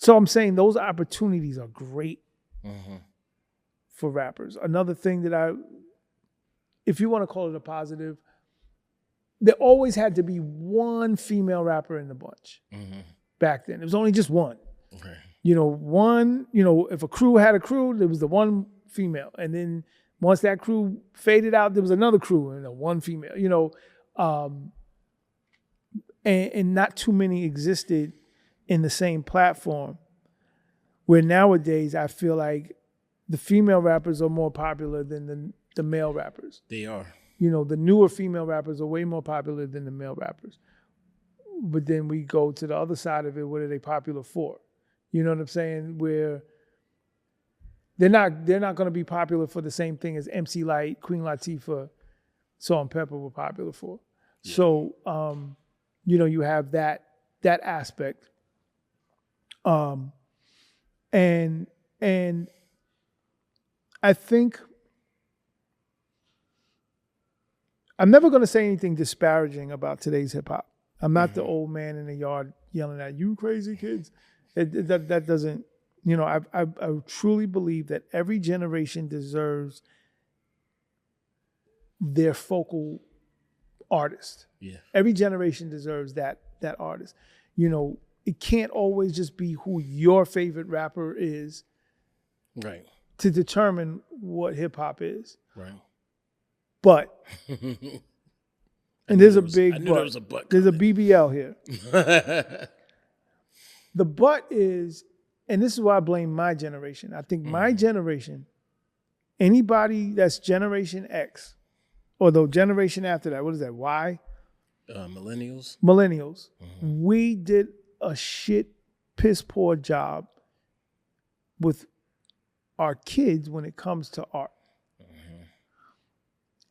Speaker 2: I'm saying those opportunities are great for rappers. Another thing that if you want to call it a positive, there always had to be one female rapper in the bunch back then. It was only just one. Okay. If a crew had a crew, there was the one female. And then once that crew faded out, there was another crew and one female, and not too many existed in the same platform. Where nowadays I feel like the female rappers are more popular than the male rappers. They are. The newer female rappers are way more popular than the male rappers. But then we go to the other side of it. What are they popular for? You know what I'm saying? Where they're not going to be popular for the same thing as MC Lyte, Queen Latifah, Salt and Pepper were popular for. Yeah. So, you have that aspect. And I think I'm never going to say anything disparaging about today's hip hop. I'm not the old man in the yard yelling at you crazy kids. That doesn't, I truly believe that every generation deserves their focal artist. Yeah. Every generation deserves that artist. It can't always just be who your favorite rapper is. Right. To determine what hip hop is. Right. But and there's a big but. There's a BBL here. The but is, and this is why I blame my generation. I think my generation, anybody that's Generation X, or the generation after that, what is that? Y?
Speaker 1: Millennials.
Speaker 2: We did a shit, piss poor job with our kids when it comes to art.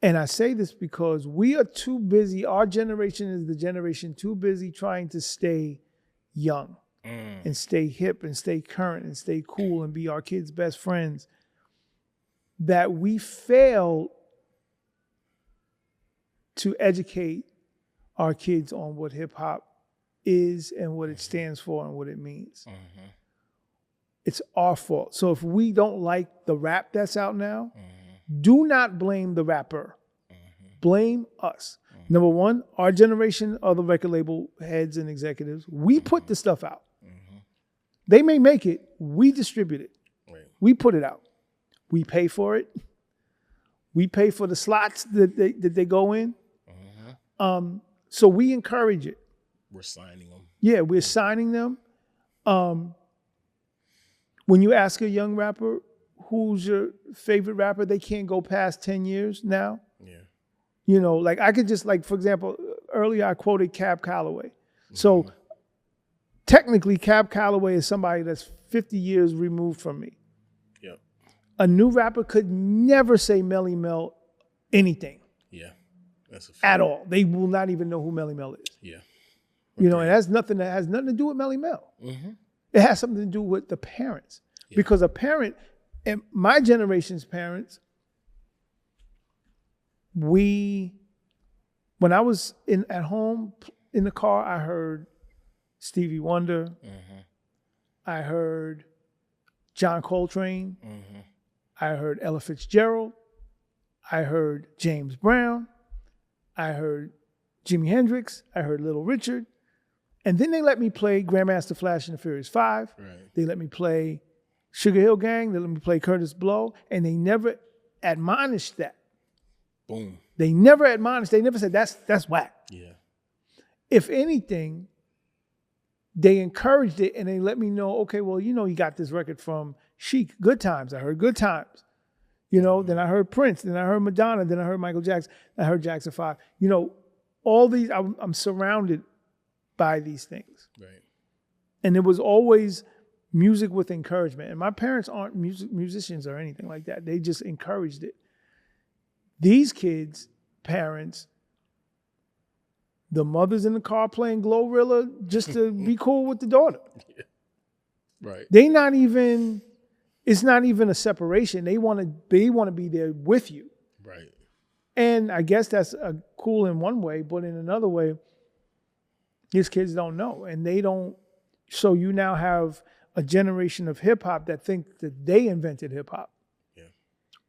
Speaker 2: And I say this because we are too busy. Our generation is the generation too busy trying to stay young and stay hip and stay current and stay cool and be our kids' best friends, that we fail to educate our kids on what hip hop is and what it stands for and what it means. It's our fault. So if we don't like the rap that's out now, do not blame the rapper. Blame us. Number one, our generation are the record label heads and executives. We put the stuff out. They may make it. We distribute it. Right. We put it out. We pay for it. We pay for the slots that they go in. So we encourage it.
Speaker 1: We're signing them.
Speaker 2: Yeah, we're signing them. When you ask a young rapper, who's your favorite rapper, they can't go past 10 years now. Yeah. Like I could just, like, for example, earlier I quoted Cab Calloway. So technically Cab Calloway is somebody that's 50 years removed from me. Yep. A new rapper could never say Melly Mel anything. Yeah. That's a fact. At all. They will not even know who Melly Mel is. Yeah. Okay. And that has nothing to do with Melly Mel. It has something to do with the parents. Yeah. Because a parent and my generation's parents, when I was at home in the car, I heard Stevie Wonder. Mm-hmm. I heard John Coltrane. Mm-hmm. I heard Ella Fitzgerald. I heard James Brown. I heard Jimi Hendrix. I heard Little Richard. And then they let me play Grandmaster Flash and the Furious 5. Right. They let me play Sugar Hill Gang. They let me play Curtis Blow. And they never admonished that.
Speaker 1: Boom.
Speaker 2: They never admonished. They never said, that's whack.
Speaker 1: Yeah.
Speaker 2: If anything, they encouraged it and they let me know, okay, well, you got this record from Chic, Good Times. I heard Good Times. Then I heard Prince, then I heard Madonna, then I heard Michael Jackson, I heard Jackson 5. All these, I'm surrounded by these things.
Speaker 1: Right.
Speaker 2: And it was always music with encouragement. And my parents aren't musicians or anything like that. They just encouraged it. These kids, parents, the mother's in the car playing Glorilla just to be cool with the daughter.
Speaker 1: Yeah. Right.
Speaker 2: It's not even a separation. They want to be there with you.
Speaker 1: Right.
Speaker 2: And I guess that's cool in one way, but in another way, these kids don't know. And they don't. So you now have a generation of hip hop that think that they invented hip hop.
Speaker 1: Yeah.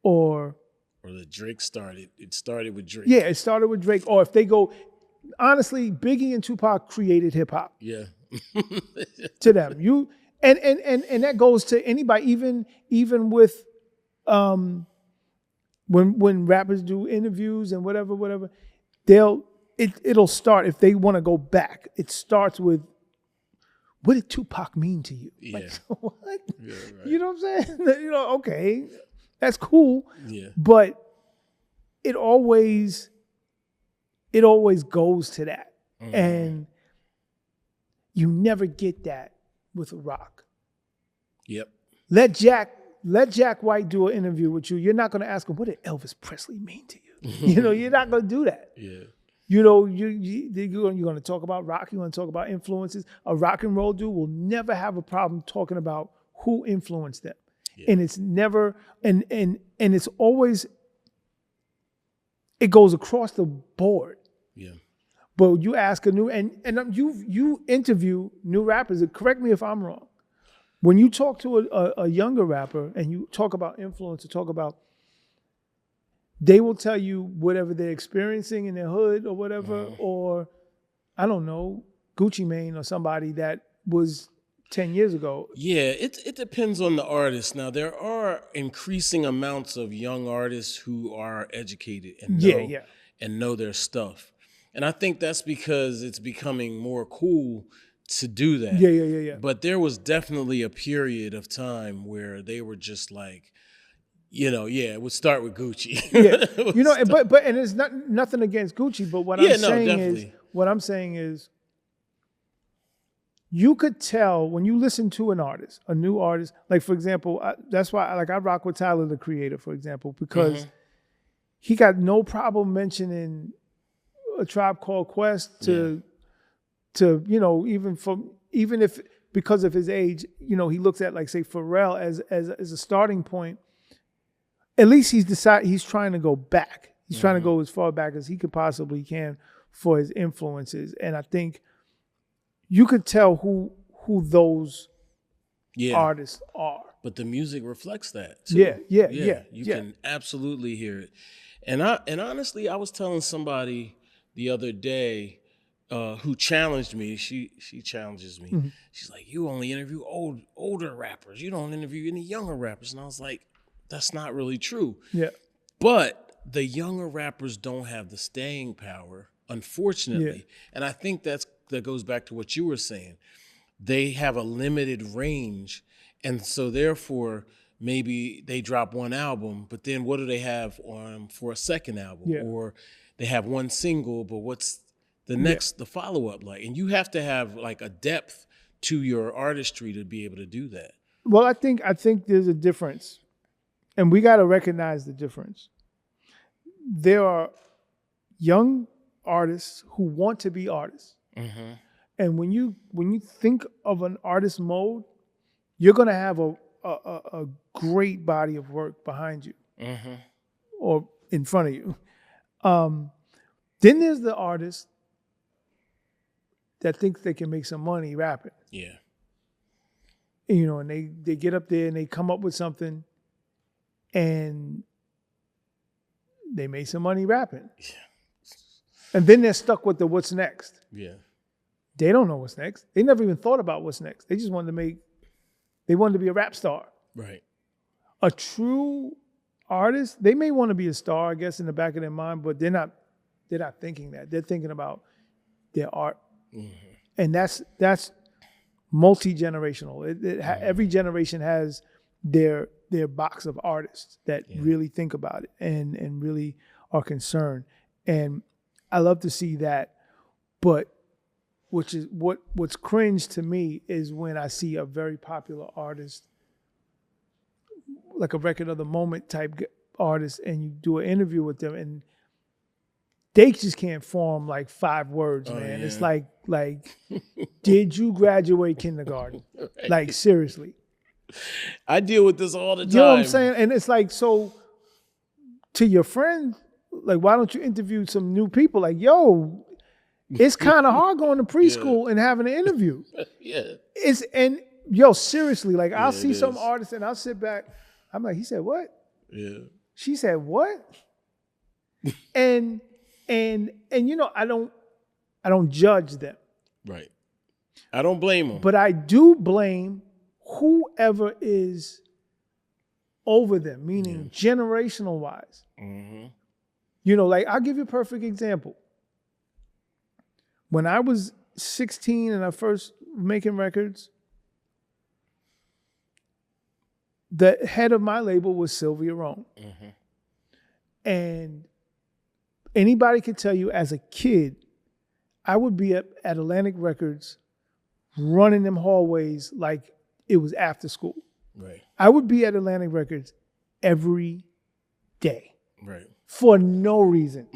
Speaker 2: Or
Speaker 1: that Drake started. It started with Drake.
Speaker 2: Yeah, it started with Drake. Or if they go, honestly, Biggie and Tupac created hip hop.
Speaker 1: Yeah.
Speaker 2: To them. And that goes to anybody, even with when rappers do interviews and whatever, it'll start, if they want to go back, it starts with, what did Tupac mean to you?
Speaker 1: Yeah.
Speaker 2: Like, what?
Speaker 1: Yeah, right.
Speaker 2: You know what I'm saying? Okay, that's cool.
Speaker 1: Yeah.
Speaker 2: But it always goes to that. Mm-hmm. And you never get that with rock.
Speaker 1: Yep.
Speaker 2: Let Jack White do an interview with you. You're not going to ask him, what did Elvis Presley mean to you? You're not going to do that.
Speaker 1: Yeah.
Speaker 2: You're going to talk about rock. You're going to talk about influences. A rock and roll dude will never have a problem talking about who influenced them. Yeah. And it's never, and it's always, it goes across the board.
Speaker 1: Yeah.
Speaker 2: But you ask you interview new rappers. Correct me if I'm wrong. When you talk to a younger rapper and you talk about influence, they will tell you whatever they're experiencing in their hood or whatever, or I don't know, Gucci Mane or somebody that was 10 years ago.
Speaker 1: Yeah, it depends on the artist. Now, there are increasing amounts of young artists who are educated and know their stuff. And I think that's because it's becoming more cool to do that.
Speaker 2: Yeah.
Speaker 1: But there was definitely a period of time where they were just like, it would start with Gucci.
Speaker 2: Yeah. But and it's nothing against Gucci, but what I'm saying is you could tell when you listen to an artist, a new artist, like for example, that's why I rock with Tyler, the Creator, for example, because he got no problem mentioning A Tribe Called Quest to even if because of his age, he looks at like say Pharrell as a starting point. At least he's trying to go back. He's trying to go as far back as he could possibly can for his influences. And I think you could tell who those artists are.
Speaker 1: But the music reflects that too.
Speaker 2: Yeah.
Speaker 1: You can absolutely hear it. And honestly, I was telling somebody the other day who challenged me. She challenges me. Mm-hmm. She's like, "You only interview older rappers. You don't interview any younger rappers." And I was like, that's not really true.
Speaker 2: Yeah.
Speaker 1: But the younger rappers don't have the staying power, unfortunately. Yeah. And I think that goes back to what you were saying. They have a limited range. And so therefore, maybe they drop one album, but then what do they have for a second album?
Speaker 2: Yeah.
Speaker 1: Or they have one single, but what's the follow-up like? And you have to have like a depth to your artistry to be able to do that.
Speaker 2: Well, I think there's a difference. And we got to recognize the difference. There are young artists who want to be artists. Mm-hmm. And when you think of an artist mode, you're going to have a great body of work behind you or in front of you. Then there's the artist that thinks they can make some money rapping.
Speaker 1: Yeah.
Speaker 2: You know, and they get up there and they come up with something and they made some money rapping.
Speaker 1: Yeah.
Speaker 2: And then they're stuck with the what's next.
Speaker 1: Yeah.
Speaker 2: They don't know what's next. They never even thought about what's next. They just wanted to be a rap star.
Speaker 1: Right.
Speaker 2: A true artist, they may want to be a star, I guess, in the back of their mind, but they're not thinking that. They're thinking about their art. And that's multi-generational. Every generation has their box of artists that really think about it and really are concerned. And I love to see that, but what's cringe to me is when I see a very popular artist, like a record of the moment type artist, and you do an interview with them and they just can't form like 5 words, man. Yeah. It's like, did you graduate kindergarten? Right. Like, seriously.
Speaker 1: I deal with this all the time.
Speaker 2: You know what I'm saying? And it's like, so to your friend, like, why don't you interview some new people? Like, yo, it's kind of hard going to preschool and having an interview. And seriously, like, I'll see some artists and I'll sit back. I'm like, he said what?
Speaker 1: Yeah.
Speaker 2: She said what? and you know, I don't judge them.
Speaker 1: Right. I don't blame them.
Speaker 2: But I do blame whoever is over them, meaning generational wise. You know, like, I'll give you a perfect example. When I was 16 and I first making records, the head of my label was Sylvia Rome. And anybody could tell you, as a kid, I would be at Atlantic Records running them hallways like it was after school.
Speaker 1: Right.
Speaker 2: I would be at Atlantic Records every day.
Speaker 1: Right.
Speaker 2: For no reason.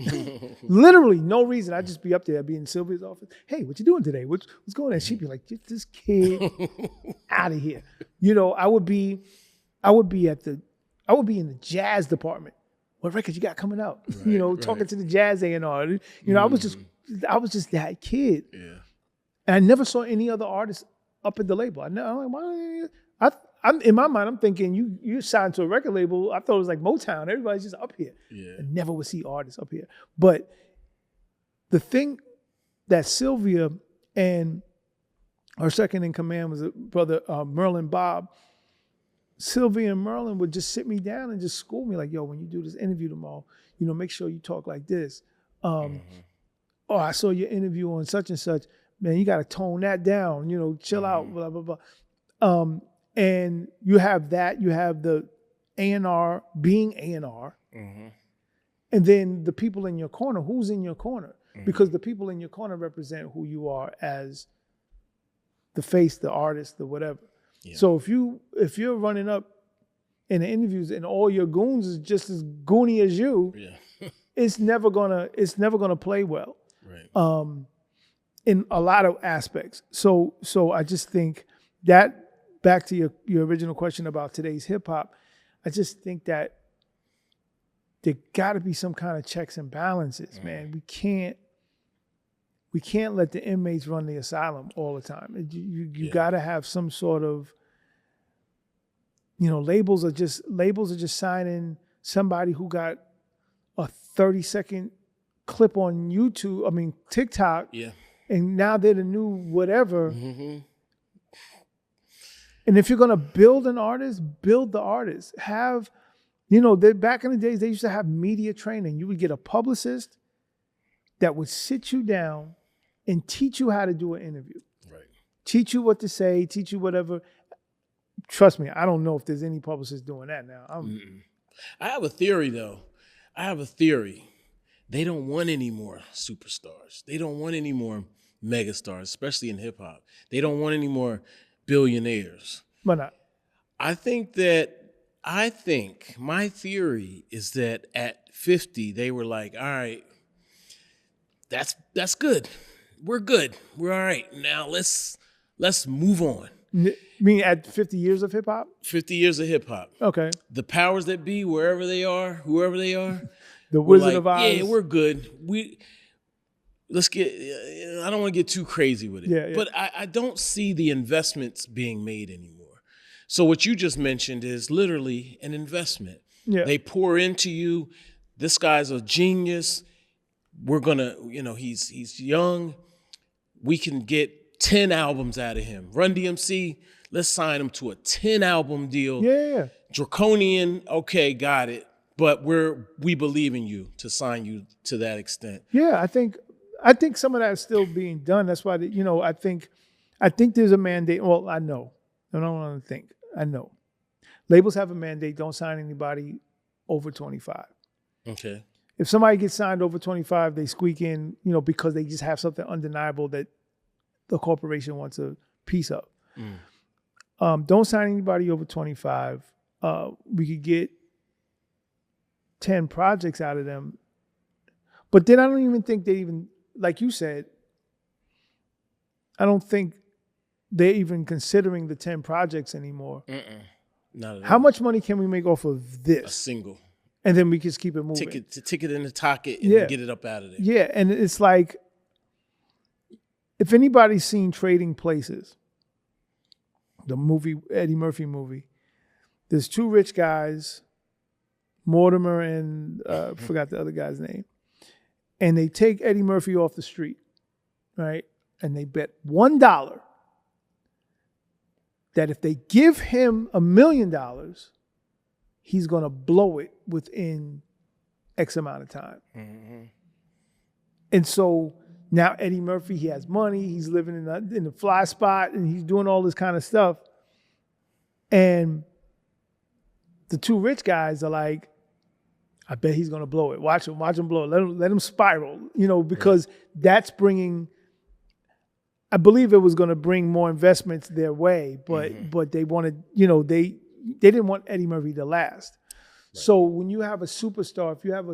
Speaker 2: Literally no reason. I'd just be up there. I'd be in Sylvia's office. Hey, what you doing today? What's going on? She'd be like, get this kid out of here. You know, I would be in the jazz department. What records you got coming out? Right, you know, talking to the jazz A&R. You know, I was just that kid.
Speaker 1: Yeah.
Speaker 2: And I never saw any other artists up at the label. I'm like, why? I'm in my mind, I'm thinking you signed to a record label. I thought it was like Motown. Everybody's just up here.
Speaker 1: Yeah.
Speaker 2: I never would see artists up here. But the thing that Sylvia and her second in command was a brother, Merlin Bob. Sylvia and Merlin would just sit me down and just school me, like, yo, when you do this interview tomorrow, you know, make sure you talk like this. Oh, I saw your interview on such and such. Man, you got to tone that down, you know, chill out, blah, blah, blah. And you have that, you have the A&R being A&R. And then the people in your corner, who's in your corner? Because the people in your corner represent who you are as the face, the artist, the whatever. Yeah. So if you're running up in the interviews and all your goons is just as goony as you, it's never gonna play well.
Speaker 1: Right.
Speaker 2: In a lot of aspects. So I just think that, back to your original question about today's hip hop, I just think that there got to be some kind of checks and balances, man. We can't let the inmates run the asylum all the time. You got to have some sort of, you know, labels are just signing somebody who got a 30-second clip on TikTok.
Speaker 1: Yeah. And
Speaker 2: now they're the new whatever. And if you're going to build an artist, build the artist. Have, you know, back in the days, they used to have media training. You would get a publicist that would sit you down and teach you how to do an interview.
Speaker 1: Right.
Speaker 2: Teach you what to say, teach you whatever. Trust me, I don't know if there's any publicist doing that now.
Speaker 1: I have a theory, though. They don't want any more superstars. They don't want any more megastars, especially in hip hop. They don't want any more billionaires.
Speaker 2: Why not?
Speaker 1: I think my theory is that at 50, they were like, all right, that's good. We're good. We're all right. Now let's move on.
Speaker 2: Meaning at 50 years of hip hop?
Speaker 1: 50 years of hip hop.
Speaker 2: Okay.
Speaker 1: The powers that be, wherever they are, whoever they are,
Speaker 2: The
Speaker 1: we're
Speaker 2: Wizard
Speaker 1: like,
Speaker 2: of Oz.
Speaker 1: yeah, we're good. Let's get. I don't want to get too crazy with it,
Speaker 2: Yeah.
Speaker 1: but I don't see the investments being made anymore. So what you just mentioned is literally an investment.
Speaker 2: Yeah.
Speaker 1: They pour into you. This guy's a genius. We're gonna, he's young. We can get 10 albums out of him. Run DMC, let's sign him to a 10 album deal.
Speaker 2: Yeah.
Speaker 1: Draconian, okay, got it. But we believe in you to sign you to that extent.
Speaker 2: Yeah, I think some of that's still being done. That's why I think there's a mandate. Well, I know. I don't want to think. I know. Labels have a mandate, don't sign anybody over 25.
Speaker 1: Okay.
Speaker 2: If somebody gets signed over 25, they squeak in, because they just have something undeniable that the corporation wants a piece of. Don't sign anybody over 25. We could get 10 projects out of them. But then I don't even think they even, like you said, I don't think they're even considering the 10 projects anymore.
Speaker 1: Not at all.
Speaker 2: How much money can we make off of this?
Speaker 1: A single.
Speaker 2: And then we just keep it moving.
Speaker 1: Ticket in the pocket and get it up out of there.
Speaker 2: Yeah, and it's like, if anybody's seen Trading Places, the movie, Eddie Murphy movie, there's two rich guys, Mortimer and forgot the other guy's name, and they take Eddie Murphy off the street, right? And they bet $1 that if they give him $1 million, he's going to blow it within X amount of time. And so now Eddie Murphy, he has money, he's living in the fly spot, and he's doing all this kind of stuff. And the two rich guys are like, I bet he's going to blow it. Watch him blow it. Let him spiral, because that's bringing, I believe it was going to bring more investments their way, but they wanted, they didn't want Eddie Murphy to last. Right. So when you have a superstar, if you have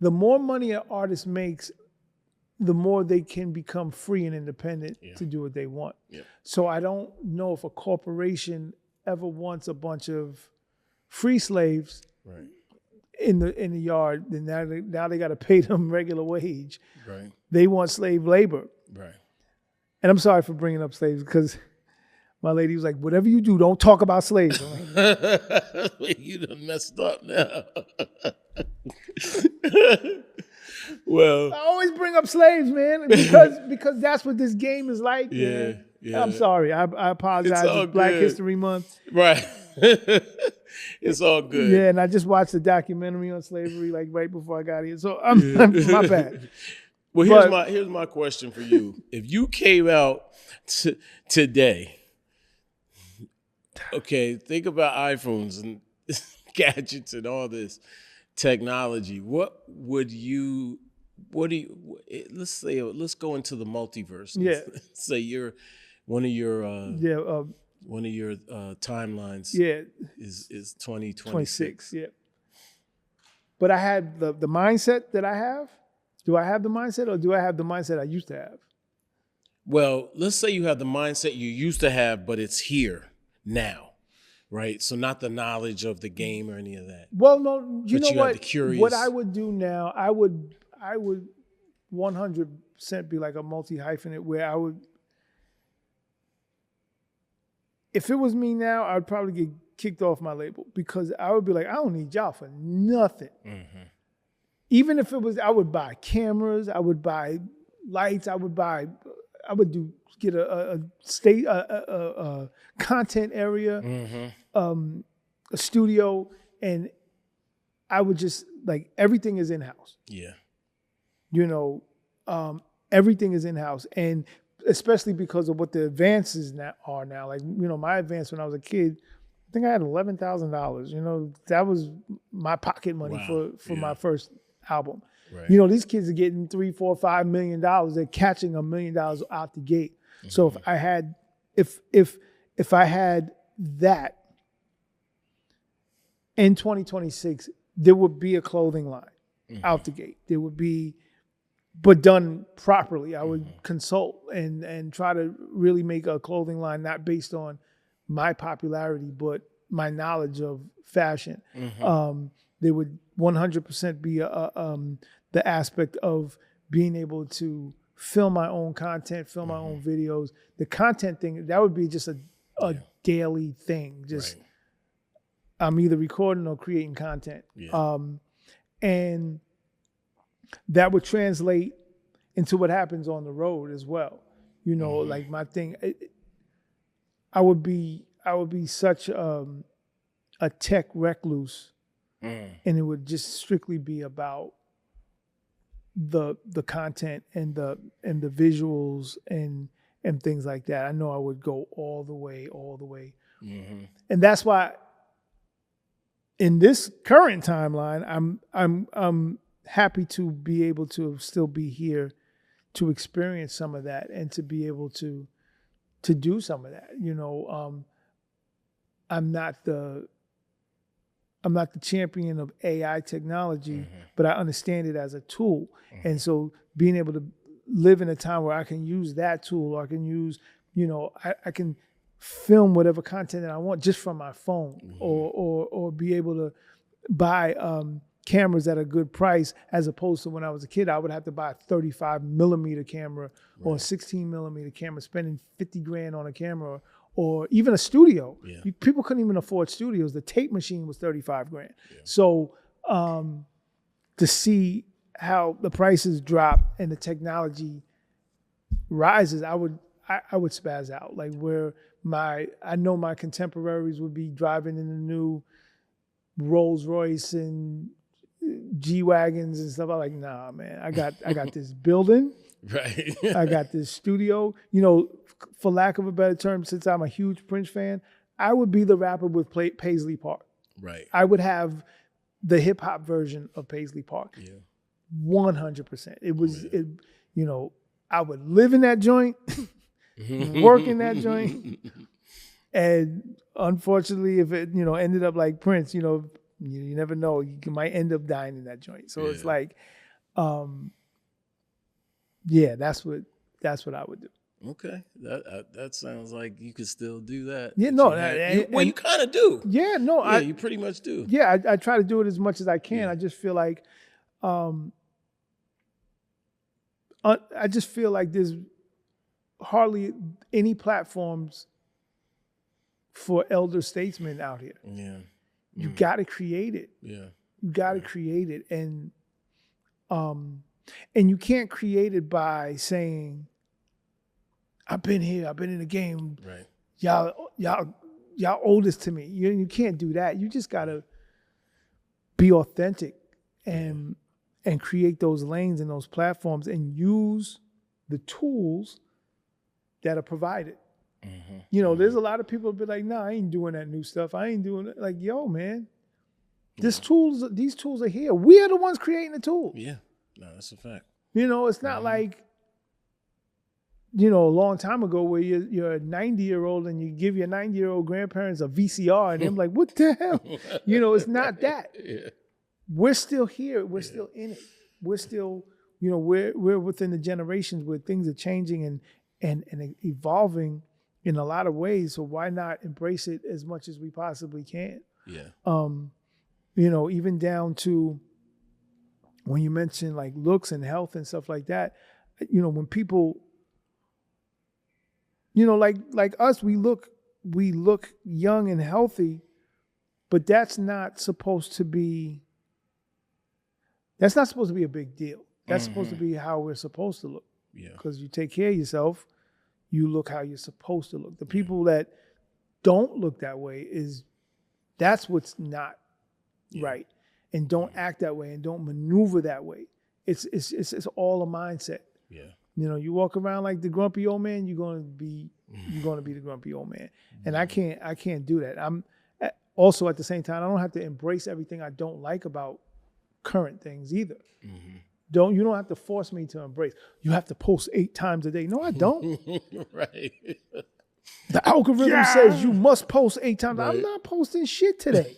Speaker 2: the more money an artist makes, the more they can become free and independent to do what they want. Yeah. So I don't know if a corporation ever wants a bunch of free slaves in the yard. Then now they got to pay them regular wage. Right. They want slave labor. Right. And I'm sorry for bringing up slaves because my lady was like, whatever you do, don't talk about slaves.
Speaker 1: Like, you done messed up now. Well,
Speaker 2: I always bring up slaves, man, because that's what this game is like. Yeah. I'm sorry. I apologize. It's Black History Month.
Speaker 1: Right. It's all good.
Speaker 2: Yeah, and I just watched a documentary on slavery like right before I got here. So my bad.
Speaker 1: Well, here's my question for you. If you came out today, okay, think about iPhones and gadgets and all this technology. Let's go into the multiverse.
Speaker 2: Yeah.
Speaker 1: Let's say you're one of your timelines is 2026.
Speaker 2: Yeah. But I had the mindset that I have. Do I have the mindset, or do I have the mindset I used to have?
Speaker 1: Well, let's say you have the mindset you used to have, but it's here now, right? So not the knowledge of the game or any of that.
Speaker 2: Well, no, you know what?
Speaker 1: Curious...
Speaker 2: What I would do now, I would 100% be like a multi-hyphenate where I would, if it was me now, I'd probably get kicked off my label because I would be like, I don't need y'all for nothing. Mm-hmm. Even if it was, I would buy cameras, I would buy lights, I would get a content area, mm-hmm. A studio, and I would just like everything is in-house. Yeah. Everything is in-house. And especially because of what the advances are now. Like, my advance when I was a kid, I think I had $11,000. That was my pocket money for my first album. Right. These kids are getting $3, $4, $5 million. They're catching $1 million out the gate. Mm-hmm. So if I had that in 2026, there would be a clothing line out the gate. There would be but done properly. I would consult and try to really make a clothing line not based on my popularity, but my knowledge of fashion. There would 100% be the aspect of being able to film my own content, film my own videos. The content thing, that would be just a daily thing. Just I'm either recording or creating content. And that would translate into what happens on the road as well. You know, like my thing, I would be such a tech recluse, and it would just strictly be about the content and the visuals and things like that. I know I would go all the way. And that's why in this current timeline, I'm happy to be able to still be here to experience some of that and to be able to do some of that. You know, I'm not the champion of AI technology, but I understand it as a tool. And so being able to live in a time where I can use that tool, or I can use, you know, I can film whatever content that I want just from my phone, or be able to buy cameras at a good price, as opposed to when I was a kid, I would have to buy a 35 millimeter camera or a 16 millimeter camera, spending 50 grand on a camera, or even a studio. People couldn't even afford studios. The tape machine was 35 grand. So to see how the prices drop and the technology rises, I would spaz out. Like where I know my contemporaries would be driving in the new Rolls Royce and G-Wagons and stuff. I'm like, nah, man, I got this building.
Speaker 1: Right.
Speaker 2: I got this studio. You know, for lack of a better term, since I'm a huge Prince fan, I would be the rapper with Paisley Park.
Speaker 1: Right.
Speaker 2: I would have the hip hop version of Paisley Park. 100%. It was, you know, I would live in that joint, work in that joint. And unfortunately, if it, you know, ended up like Prince, you know, you never know, you might end up dying in that joint. So it's like, that's what I would do.
Speaker 1: Okay, that sounds like you could still do that.
Speaker 2: Yeah, no,
Speaker 1: you kind of do.
Speaker 2: Yeah, no,
Speaker 1: you pretty much do.
Speaker 2: Yeah, I try to do it as much as I can. I just feel like, there's hardly any platforms for elder statesmen out here.
Speaker 1: Yeah,
Speaker 2: you got to create it.
Speaker 1: Yeah,
Speaker 2: you got to create it, and you can't create it by saying, I've been here, I've been in the game.
Speaker 1: Right.
Speaker 2: Y'all owe this to me. You can't do that. You just gotta be authentic and create those lanes and those platforms and use the tools that are provided. You know, there's a lot of people that be like, nah, I ain't doing that new stuff. I ain't doing it. Like, yo, man, these tools are here. We are the ones creating the tools.
Speaker 1: Yeah. No, that's a fact.
Speaker 2: You know, it's not like, you know, a long time ago where you're a 90-year-old and you give your 90-year-old grandparents a VCR and they're like, what the hell? You know, it's not that. We're still here. We're still in it. We're still, you know, we're within the generations where things are changing and evolving in a lot of ways. So why not embrace it as much as we possibly can?
Speaker 1: Yeah.
Speaker 2: You know, even down to when you mention like looks and health and stuff like that, you know, when people, you know, like us, we look young and healthy, but that's not supposed to be a big deal. That's supposed to be how we're supposed to look.
Speaker 1: Yeah. Because
Speaker 2: you take care of yourself, you look how you're supposed to look. The people that don't look that way that's what's not right. And don't act that way and don't maneuver that way. It's all a mindset.
Speaker 1: Yeah.
Speaker 2: You know, you walk around like the grumpy old man, you're gonna be the grumpy old man. And I can't do that. I'm also at the same time, I don't have to embrace everything I don't like about current things either. You don't have to force me to embrace. You have to post 8 times a day. No, I don't.
Speaker 1: Right.
Speaker 2: The algorithm says you must post 8 times. Right. I'm not posting shit today.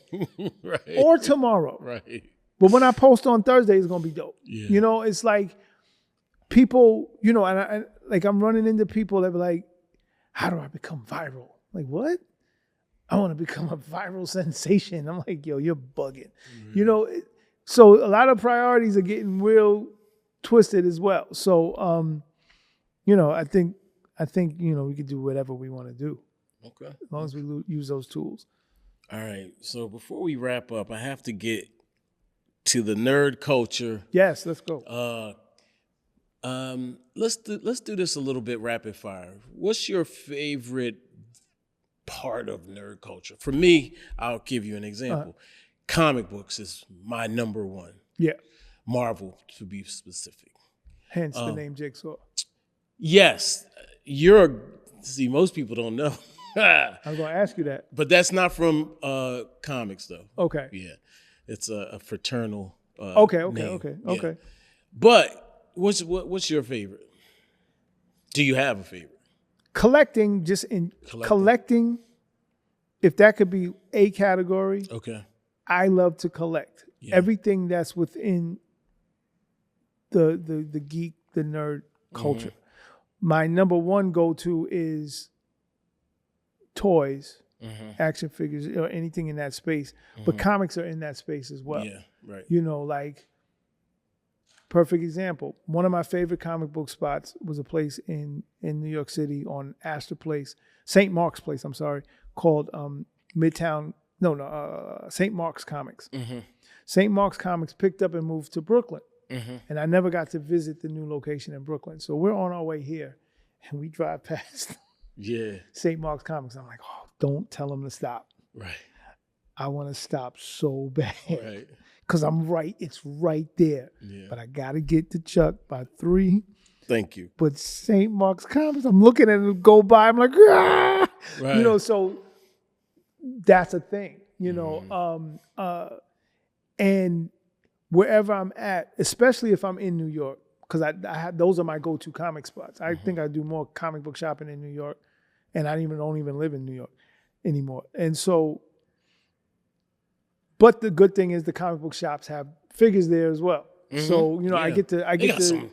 Speaker 1: Right.
Speaker 2: Or tomorrow.
Speaker 1: Right.
Speaker 2: But when I post on Thursday, it's gonna be dope.
Speaker 1: Yeah.
Speaker 2: You know, it's like people, you know, and like I'm running into people that be like, how do I become viral? Like, what? I want to become a viral sensation. I'm like, yo, you're bugging. You know, so a lot of priorities are getting real twisted as well. So, you know, I think, you know, we can do whatever we want to do.
Speaker 1: Okay.
Speaker 2: As long as we use those tools.
Speaker 1: All right. So before we wrap up, I have to get to the nerd culture.
Speaker 2: Yes, let's go.
Speaker 1: Let's do this a little bit rapid fire. What's your favorite part of nerd culture? For me, I'll give you an example. Comic books is my number one.
Speaker 2: Yeah.
Speaker 1: Marvel, to be specific.
Speaker 2: Hence the name Jigsaw.
Speaker 1: Yes. See, most people don't know.
Speaker 2: I was going to ask you that.
Speaker 1: But that's not from comics, though.
Speaker 2: Okay.
Speaker 1: Yeah. It's a fraternal
Speaker 2: Okay.
Speaker 1: Yeah. But what's your favorite? Do you have a favorite?
Speaker 2: Collecting, collecting, if that could be a category,
Speaker 1: Okay.
Speaker 2: I love to collect.
Speaker 1: Yeah.
Speaker 2: Everything that's within the geek, the nerd culture. My number one go-to is toys, action figures, or anything in that space. But comics are in that space as well.
Speaker 1: Yeah, right.
Speaker 2: You know, like, perfect example. One of my favorite comic book spots was a place in New York City on Astor Place, St. Mark's Place, I'm sorry, called St. Mark's Comics. St. Mark's Comics picked up and moved to Brooklyn. And I never got to visit the new location in Brooklyn. So we're on our way here, and we drive past St. Mark's Comics. I'm like, oh, don't tell them to stop.
Speaker 1: Right.
Speaker 2: I want to stop so bad.
Speaker 1: Right.
Speaker 2: Because it's right there.
Speaker 1: Yeah.
Speaker 2: But I got to get to Chuck by 3.
Speaker 1: Thank you.
Speaker 2: But St. Mark's Comics, I'm looking at it go by. I'm like, ah!
Speaker 1: Right.
Speaker 2: You know, so that's a thing, you know. And wherever I'm at, especially if I'm in New York, because those are my go-to comic spots. I think I do more comic book shopping in New York, and I don't even live in New York anymore. And so, but the good thing is the comic book shops have figures there as well. So, you know, I get to
Speaker 1: some,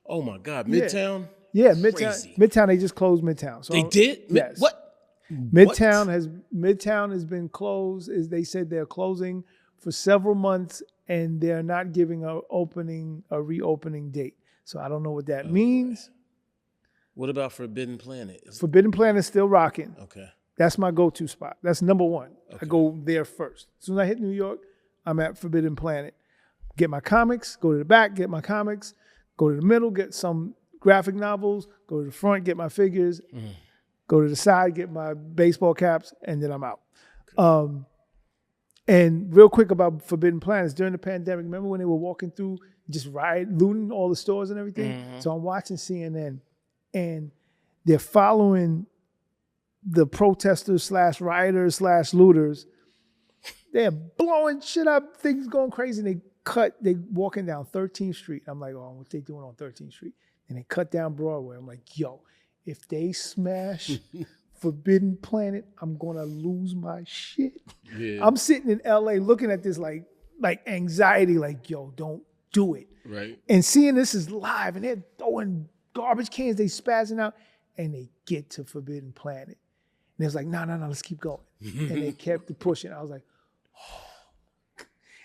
Speaker 1: oh my God, Midtown?
Speaker 2: Yeah,
Speaker 1: Crazy.
Speaker 2: Midtown, they just closed Midtown. So
Speaker 1: they did?
Speaker 2: Yes.
Speaker 1: What?
Speaker 2: Midtown has been closed. They said they're closing for several months, and they're not giving a reopening date. So I don't know what that means.
Speaker 1: What about Forbidden Planet?
Speaker 2: Forbidden Planet is still rocking.
Speaker 1: Okay.
Speaker 2: That's my go-to spot. That's number one. Okay. I go there first. As soon as I hit New York, I'm at Forbidden Planet. Get my comics, go to the back, get my comics, go to the middle, get some graphic novels, go to the front, get my figures, go to the side, get my baseball caps, and then I'm out. Okay. And real quick about Forbidden Planets, during the pandemic, remember when they were walking through, just looting all the stores and everything? So I'm watching CNN, and they're following the protesters / rioters / looters. They're blowing shit up, things going crazy. And they walking down 13th Street. I'm like, oh, what they doing on 13th Street? And they cut down Broadway. I'm like, yo, if they smash Forbidden Planet, I'm gonna lose my shit. Yeah. I'm sitting in LA looking at this like anxiety, like, yo, don't do it.
Speaker 1: Right.
Speaker 2: And seeing this is live, and they're throwing garbage cans, they spazzing out, and they get to Forbidden Planet. And it was like, no, let's keep going. And they kept pushing. I was like, oh.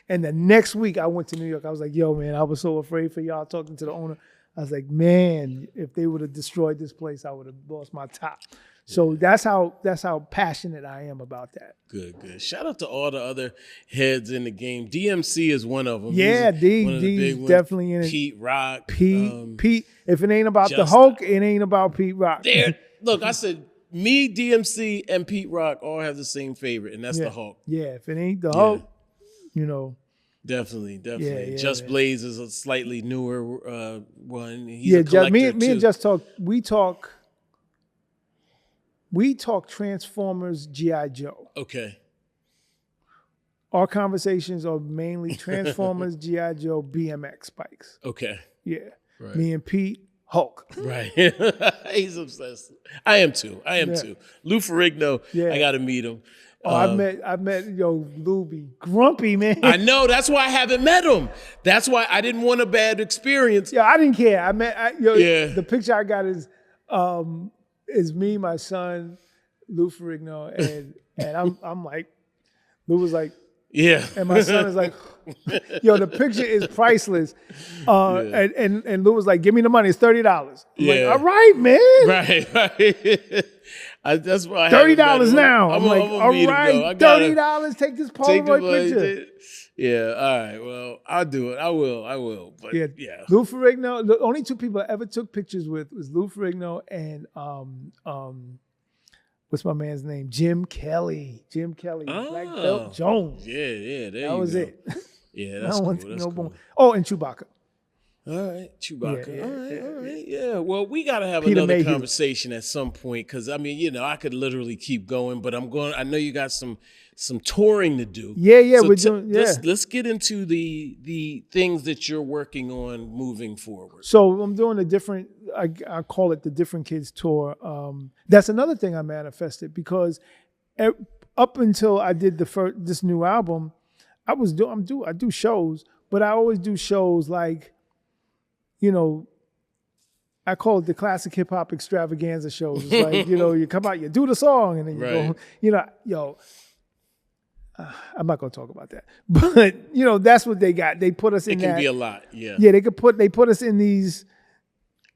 Speaker 2: And the next week I went to New York. I was like, yo, man, I was so afraid for y'all, talking to the owner. I was like, man, if they would have destroyed this place, I would have lost my top. So that's how passionate I am about that.
Speaker 1: Good. Shout out to all the other heads in the game. DMC is one of them.
Speaker 2: Yeah, D's definitely in it.
Speaker 1: Pete Rock.
Speaker 2: Pete. If it ain't about the Hulk, it ain't about Pete Rock.
Speaker 1: Look, I said me, DMC, and Pete Rock all have the same favorite, and that's the Hulk.
Speaker 2: Yeah, if it ain't the Hulk, you know.
Speaker 1: Definitely. Just Blaze is a slightly newer one. He's a
Speaker 2: collector me
Speaker 1: too.
Speaker 2: And Just talk. We talk Transformers, G.I. Joe.
Speaker 1: Okay.
Speaker 2: Our conversations are mainly Transformers, G.I. Joe, BMX bikes.
Speaker 1: Okay.
Speaker 2: Yeah.
Speaker 1: Right.
Speaker 2: Me and Pete, Hulk.
Speaker 1: Right. He's obsessed. I am too. Lou Ferrigno, I got to meet him.
Speaker 2: Oh, I met Lou be grumpy, man.
Speaker 1: I know. That's why I haven't met him. That's why I didn't want a bad experience.
Speaker 2: Yeah, I didn't care.
Speaker 1: Yeah.
Speaker 2: The picture I got is me, my son, Lou Ferrigno, and I'm like, Lou was like,
Speaker 1: Yeah.
Speaker 2: and my son is like, the picture is priceless. And Lou was like, give me the money. It's $30. I'm like, all right, man.
Speaker 1: Right. That's why
Speaker 2: $30 now. I'm like, all
Speaker 1: right,
Speaker 2: right, $30. Take this Polaroid picture.
Speaker 1: Yeah. All right. Well, I'll do it. I will. But yeah.
Speaker 2: Lou Ferrigno. The only two people I ever took pictures with was Lou Ferrigno and what's my man's name? Jim Kelly. Black Belt Jones.
Speaker 1: Yeah.
Speaker 2: That was it.
Speaker 1: Yeah, that's cool.
Speaker 2: Oh, and Chewbacca.
Speaker 1: All right, Chewbacca.
Speaker 2: Yeah,
Speaker 1: All right. Yeah. Well, we got to have
Speaker 2: Peter
Speaker 1: another
Speaker 2: Mayhew.
Speaker 1: conversation at some point because I mean, I could literally keep going, but I know you got some touring to do.
Speaker 2: Yeah,
Speaker 1: so
Speaker 2: we're doing. Yeah.
Speaker 1: Let's get into the things that you're working on moving forward.
Speaker 2: So I'm doing a different. I call it the Different Kids Tour. That's another thing I manifested because up until I did this new album, I do shows, but I always do shows like, I call it the classic hip hop extravaganza shows. It's like, you come out, you do the song, and then you go, I'm not going to talk about that. But, that's what they got. They put us in that.
Speaker 1: It can be a lot, yeah.
Speaker 2: Yeah, they put us in these.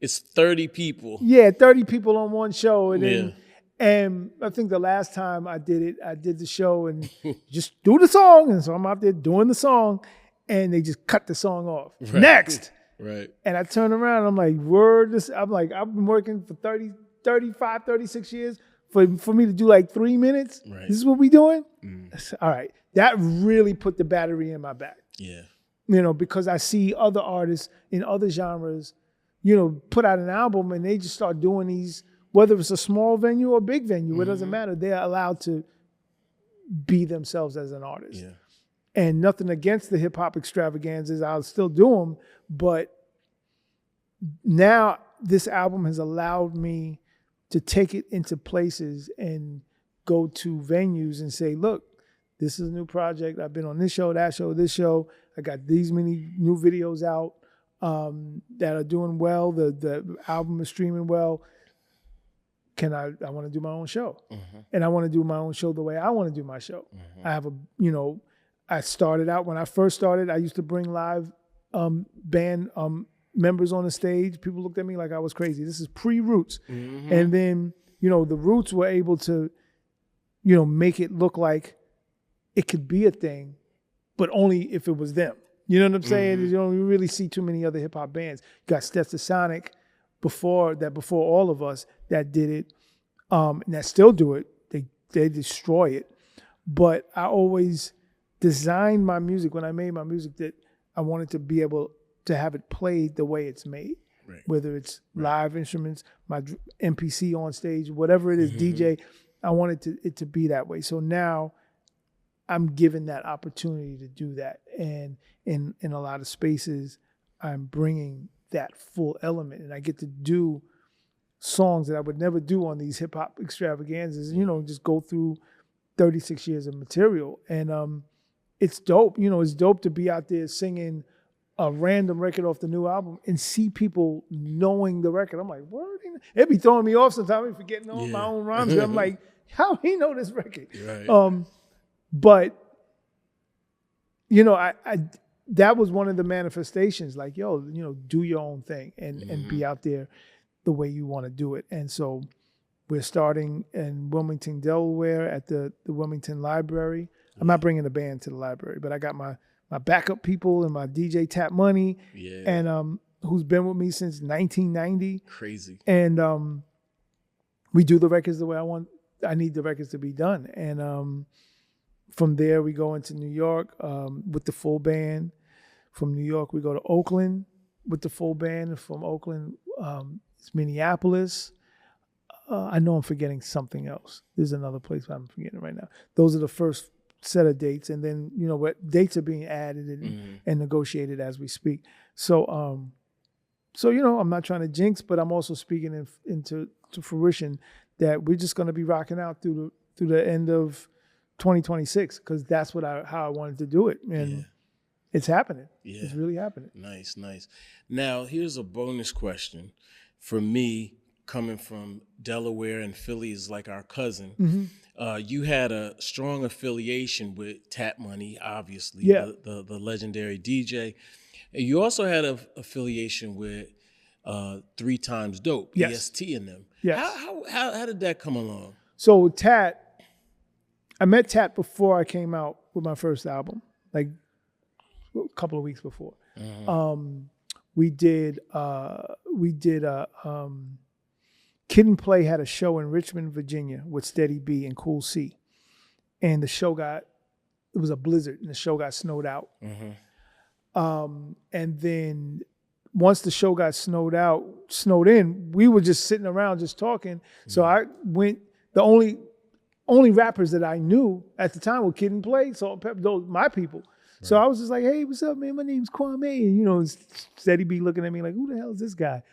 Speaker 1: It's 30 people.
Speaker 2: Yeah, 30 people on one show. And I think the last time I did it, I did the show and just do the song. And so I'm out there doing the song and they just cut the song off. Right. Next.
Speaker 1: Right.
Speaker 2: And I turn around and I'm like, I've been working for 35, 36 years for me to do like 3 minutes.
Speaker 1: Right.
Speaker 2: This is what we doing? All right. That really put the battery in my back.
Speaker 1: Yeah.
Speaker 2: Because I see other artists in other genres, put out an album and they just start doing these, whether it's a small venue or a big venue, it doesn't matter. They're allowed to be themselves as an artist.
Speaker 1: Yeah.
Speaker 2: And nothing against the hip hop extravaganzas, I'll still do them. But now this album has allowed me to take it into places and go to venues and say, look, this is a new project. I've been on this show, that show, this show. I got these many new videos out that are doing well. The album is streaming well. I want to do my own show. And I want to do my own show the way I want to do my show. I have I started out, when I first started, I used to bring live band members on the stage. People looked at me like I was crazy. This is pre-Roots. And then, the Roots were able to, make it look like it could be a thing, but only if it was them. You know what I'm saying? You don't really see too many other hip hop bands. You got Stetsasonic before all of us that did it, and that still do it. They destroy it. But I always designed my music when I made my music that I wanted to be able to have it played the way it's made, whether it's live instruments, my MPC on stage, whatever it is, DJ. I wanted it to be that way. So now I'm given that opportunity to do that, and in a lot of spaces, I'm bringing that full element, and I get to do songs that I would never do on these hip hop extravaganzas. Just go through 36 years of material, and it's dope. It's dope to be out there singing a random record off the new album and see people knowing the record. I'm like, word? It'd be throwing me off sometimes. I'm forgetting all my own rhymes. I'm like, how he know this record?
Speaker 1: Right.
Speaker 2: But I that was one of the manifestations. Like, do your own thing and be out there the way you want to do it. And so we're starting in Wilmington, Delaware, at the Wilmington Library. I'm not bringing the band to the library, but I got my backup people and my DJ Tap Money, and who's been with me since 1990.
Speaker 1: Crazy.
Speaker 2: And we do the records the way I need the records to be done. And from there, we go into New York with the full band. From New York, we go to Oakland with the full band. And from Oakland, it's Minneapolis. I know I'm forgetting something else. There's another place I'm forgetting right now. Those are the first set of dates, and then what dates are being added and negotiated as we speak. So I'm not trying to jinx, but I'm also speaking into fruition that we're just going to be rocking out through the end of 2026 because that's how I wanted to do it, and it's happening.
Speaker 1: Yeah.
Speaker 2: It's really happening.
Speaker 1: Nice. Now, here's a bonus question. For me, coming from Delaware and Philly is like our cousin, you had a strong affiliation with Tat Money, obviously, the legendary DJ. And you also had an affiliation with 3 Times Dope, EST in them.
Speaker 2: Yes.
Speaker 1: How did that come along?
Speaker 2: So I met Tat before I came out with my first album, like a couple of weeks before. We did Kid and Play had a show in Richmond, Virginia with Steady B and Cool C. And it was a blizzard and the show got snowed out. And then once the show got snowed in, we were just sitting around just talking. So I went, the only rappers that I knew at the time were Kid and Play, Salt and Pepper, those my people. Right. So I was just like, hey, what's up, man? My name's Kwame. And, Steady B looking at me like, who the hell is this guy?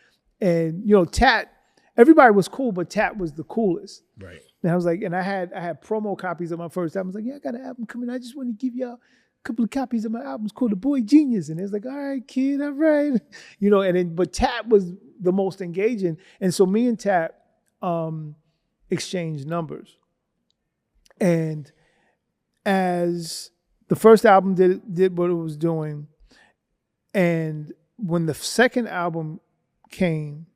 Speaker 2: And, Tat, everybody was cool, but Tat was the coolest.
Speaker 1: Right.
Speaker 2: And I was like, and I had promo copies of my first album. I was like, yeah, I got an album coming. I just want to give y'all a couple of copies of my album. It's called The Boy Genius. And it was like, all right, kid, all right. But Tat was the most engaging. And so me and Tat exchanged numbers. And as the first album did what it was doing, and when the second album came,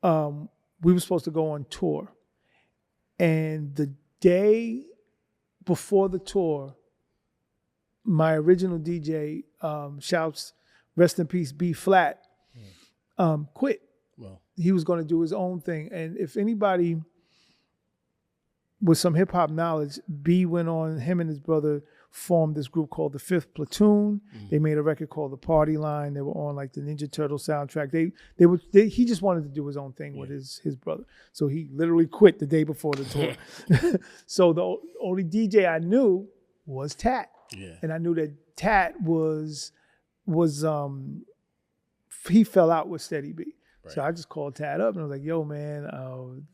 Speaker 2: we were supposed to go on tour. And the day before the tour, my original DJ, shouts, rest in peace, B Flat, quit.
Speaker 1: Well,
Speaker 2: he was going to do his own thing. And if anybody with some hip hop knowledge, B went on, him and his brother formed this group called the Fifth Platoon. They made a record called The Party Line. They were on like the Ninja Turtle soundtrack. He just wanted to do his own thing with his brother. So he literally quit the day before the tour. So the only DJ I knew was Tat.
Speaker 1: Yeah. And
Speaker 2: I knew that Tat was he fell out with Steady B. Right. So I just called Tat up and I was like, yo, man,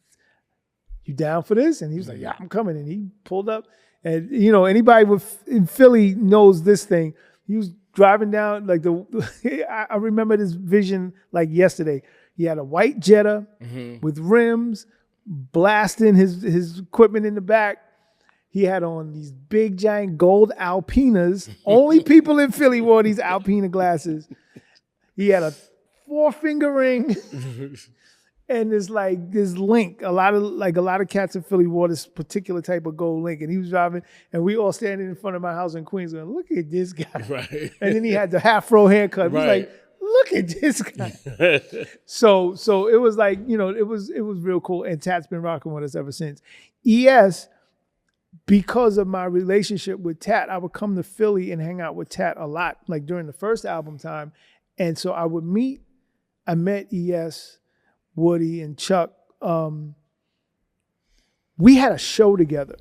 Speaker 2: you down for this? And he was like, yeah, I'm coming. And he pulled up. And, anybody in Philly knows this thing. He was driving down, like I remember this vision like yesterday. He had a white Jetta with rims, blasting his equipment in the back. He had on these big, giant gold Alpinas. Only people in Philly wore these Alpina glasses. He had a 4-finger ring. And there's like this link. A lot of cats in Philly wore this particular type of gold link. And he was driving, and we all standing in front of my house in Queens going, look at this guy. Right. And then he had the afro haircut. Right. He was like, look at this guy. So it was like, it was real cool. And Tat's been rocking with us ever since. ES, because of my relationship with Tat, I would come to Philly and hang out with Tat a lot, like during the first album time. And so I met ES, Woody and Chuck. We had a show together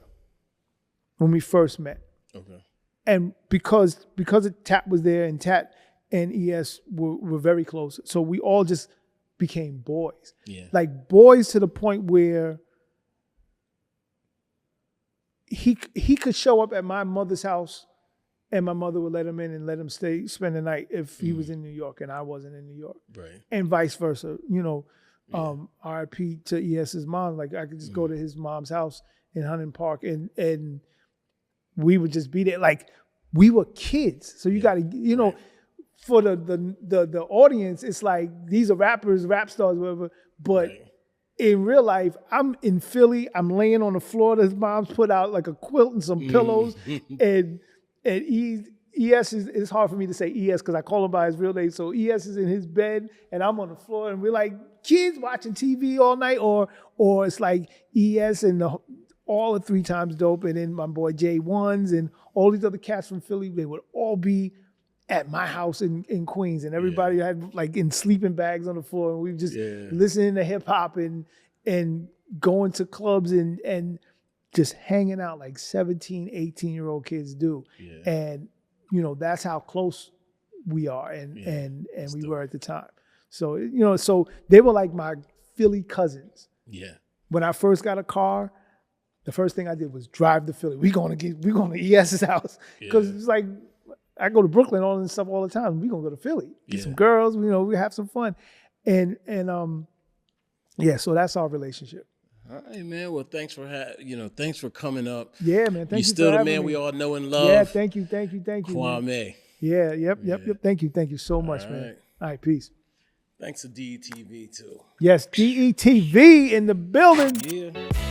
Speaker 2: when we first met. Okay. And because Tat was there, and Tat and ES were very close, so we all just became boys. Yeah. Like boys to the point where he could show up at my mother's house and my mother would let him in and let him spend the night if he was in New York and I wasn't in New York. Right. And vice versa, RIP to ES's mom. Like I could just go to his mom's house in Huntington Park and we would just be there. Like we were kids. So you gotta, for the audience, it's like these are rappers, rap stars, whatever. But in real life, I'm in Philly, I'm laying on the floor that his mom's put out like a quilt and some pillows. And ES it's hard for me to say ES because I call him by his real name. So ES is in his bed and I'm on the floor and we're like kids watching TV all night, or it's like ES and all the 3 Times Dope and then my boy J1s and all these other cats from Philly. They would all be at my house in Queens, and everybody had like in sleeping bags on the floor, and we just listening to hip hop and going to clubs and just hanging out like 17, 18-year-old kids do. Yeah. And that's how close we are and we were at the time. So, so they were like my Philly cousins. Yeah. When I first got a car, the first thing I did was drive to Philly. We going to ES's house because it's like I go to Brooklyn all this stuff all the time. We gonna go to Philly, get some girls. We have some fun, and so that's our relationship.
Speaker 1: All right, man. Well, thanks for thanks for coming up.
Speaker 2: Yeah, man. Thank you.
Speaker 1: Still
Speaker 2: for
Speaker 1: the man
Speaker 2: me.
Speaker 1: we all know and love.
Speaker 2: Yeah, thank you.
Speaker 1: Kwame.
Speaker 2: Man. Yeah, yep. Thank you so much, man. All right, peace.
Speaker 1: Thanks to DETV too.
Speaker 2: Yes, DETV in the building.
Speaker 1: Yeah.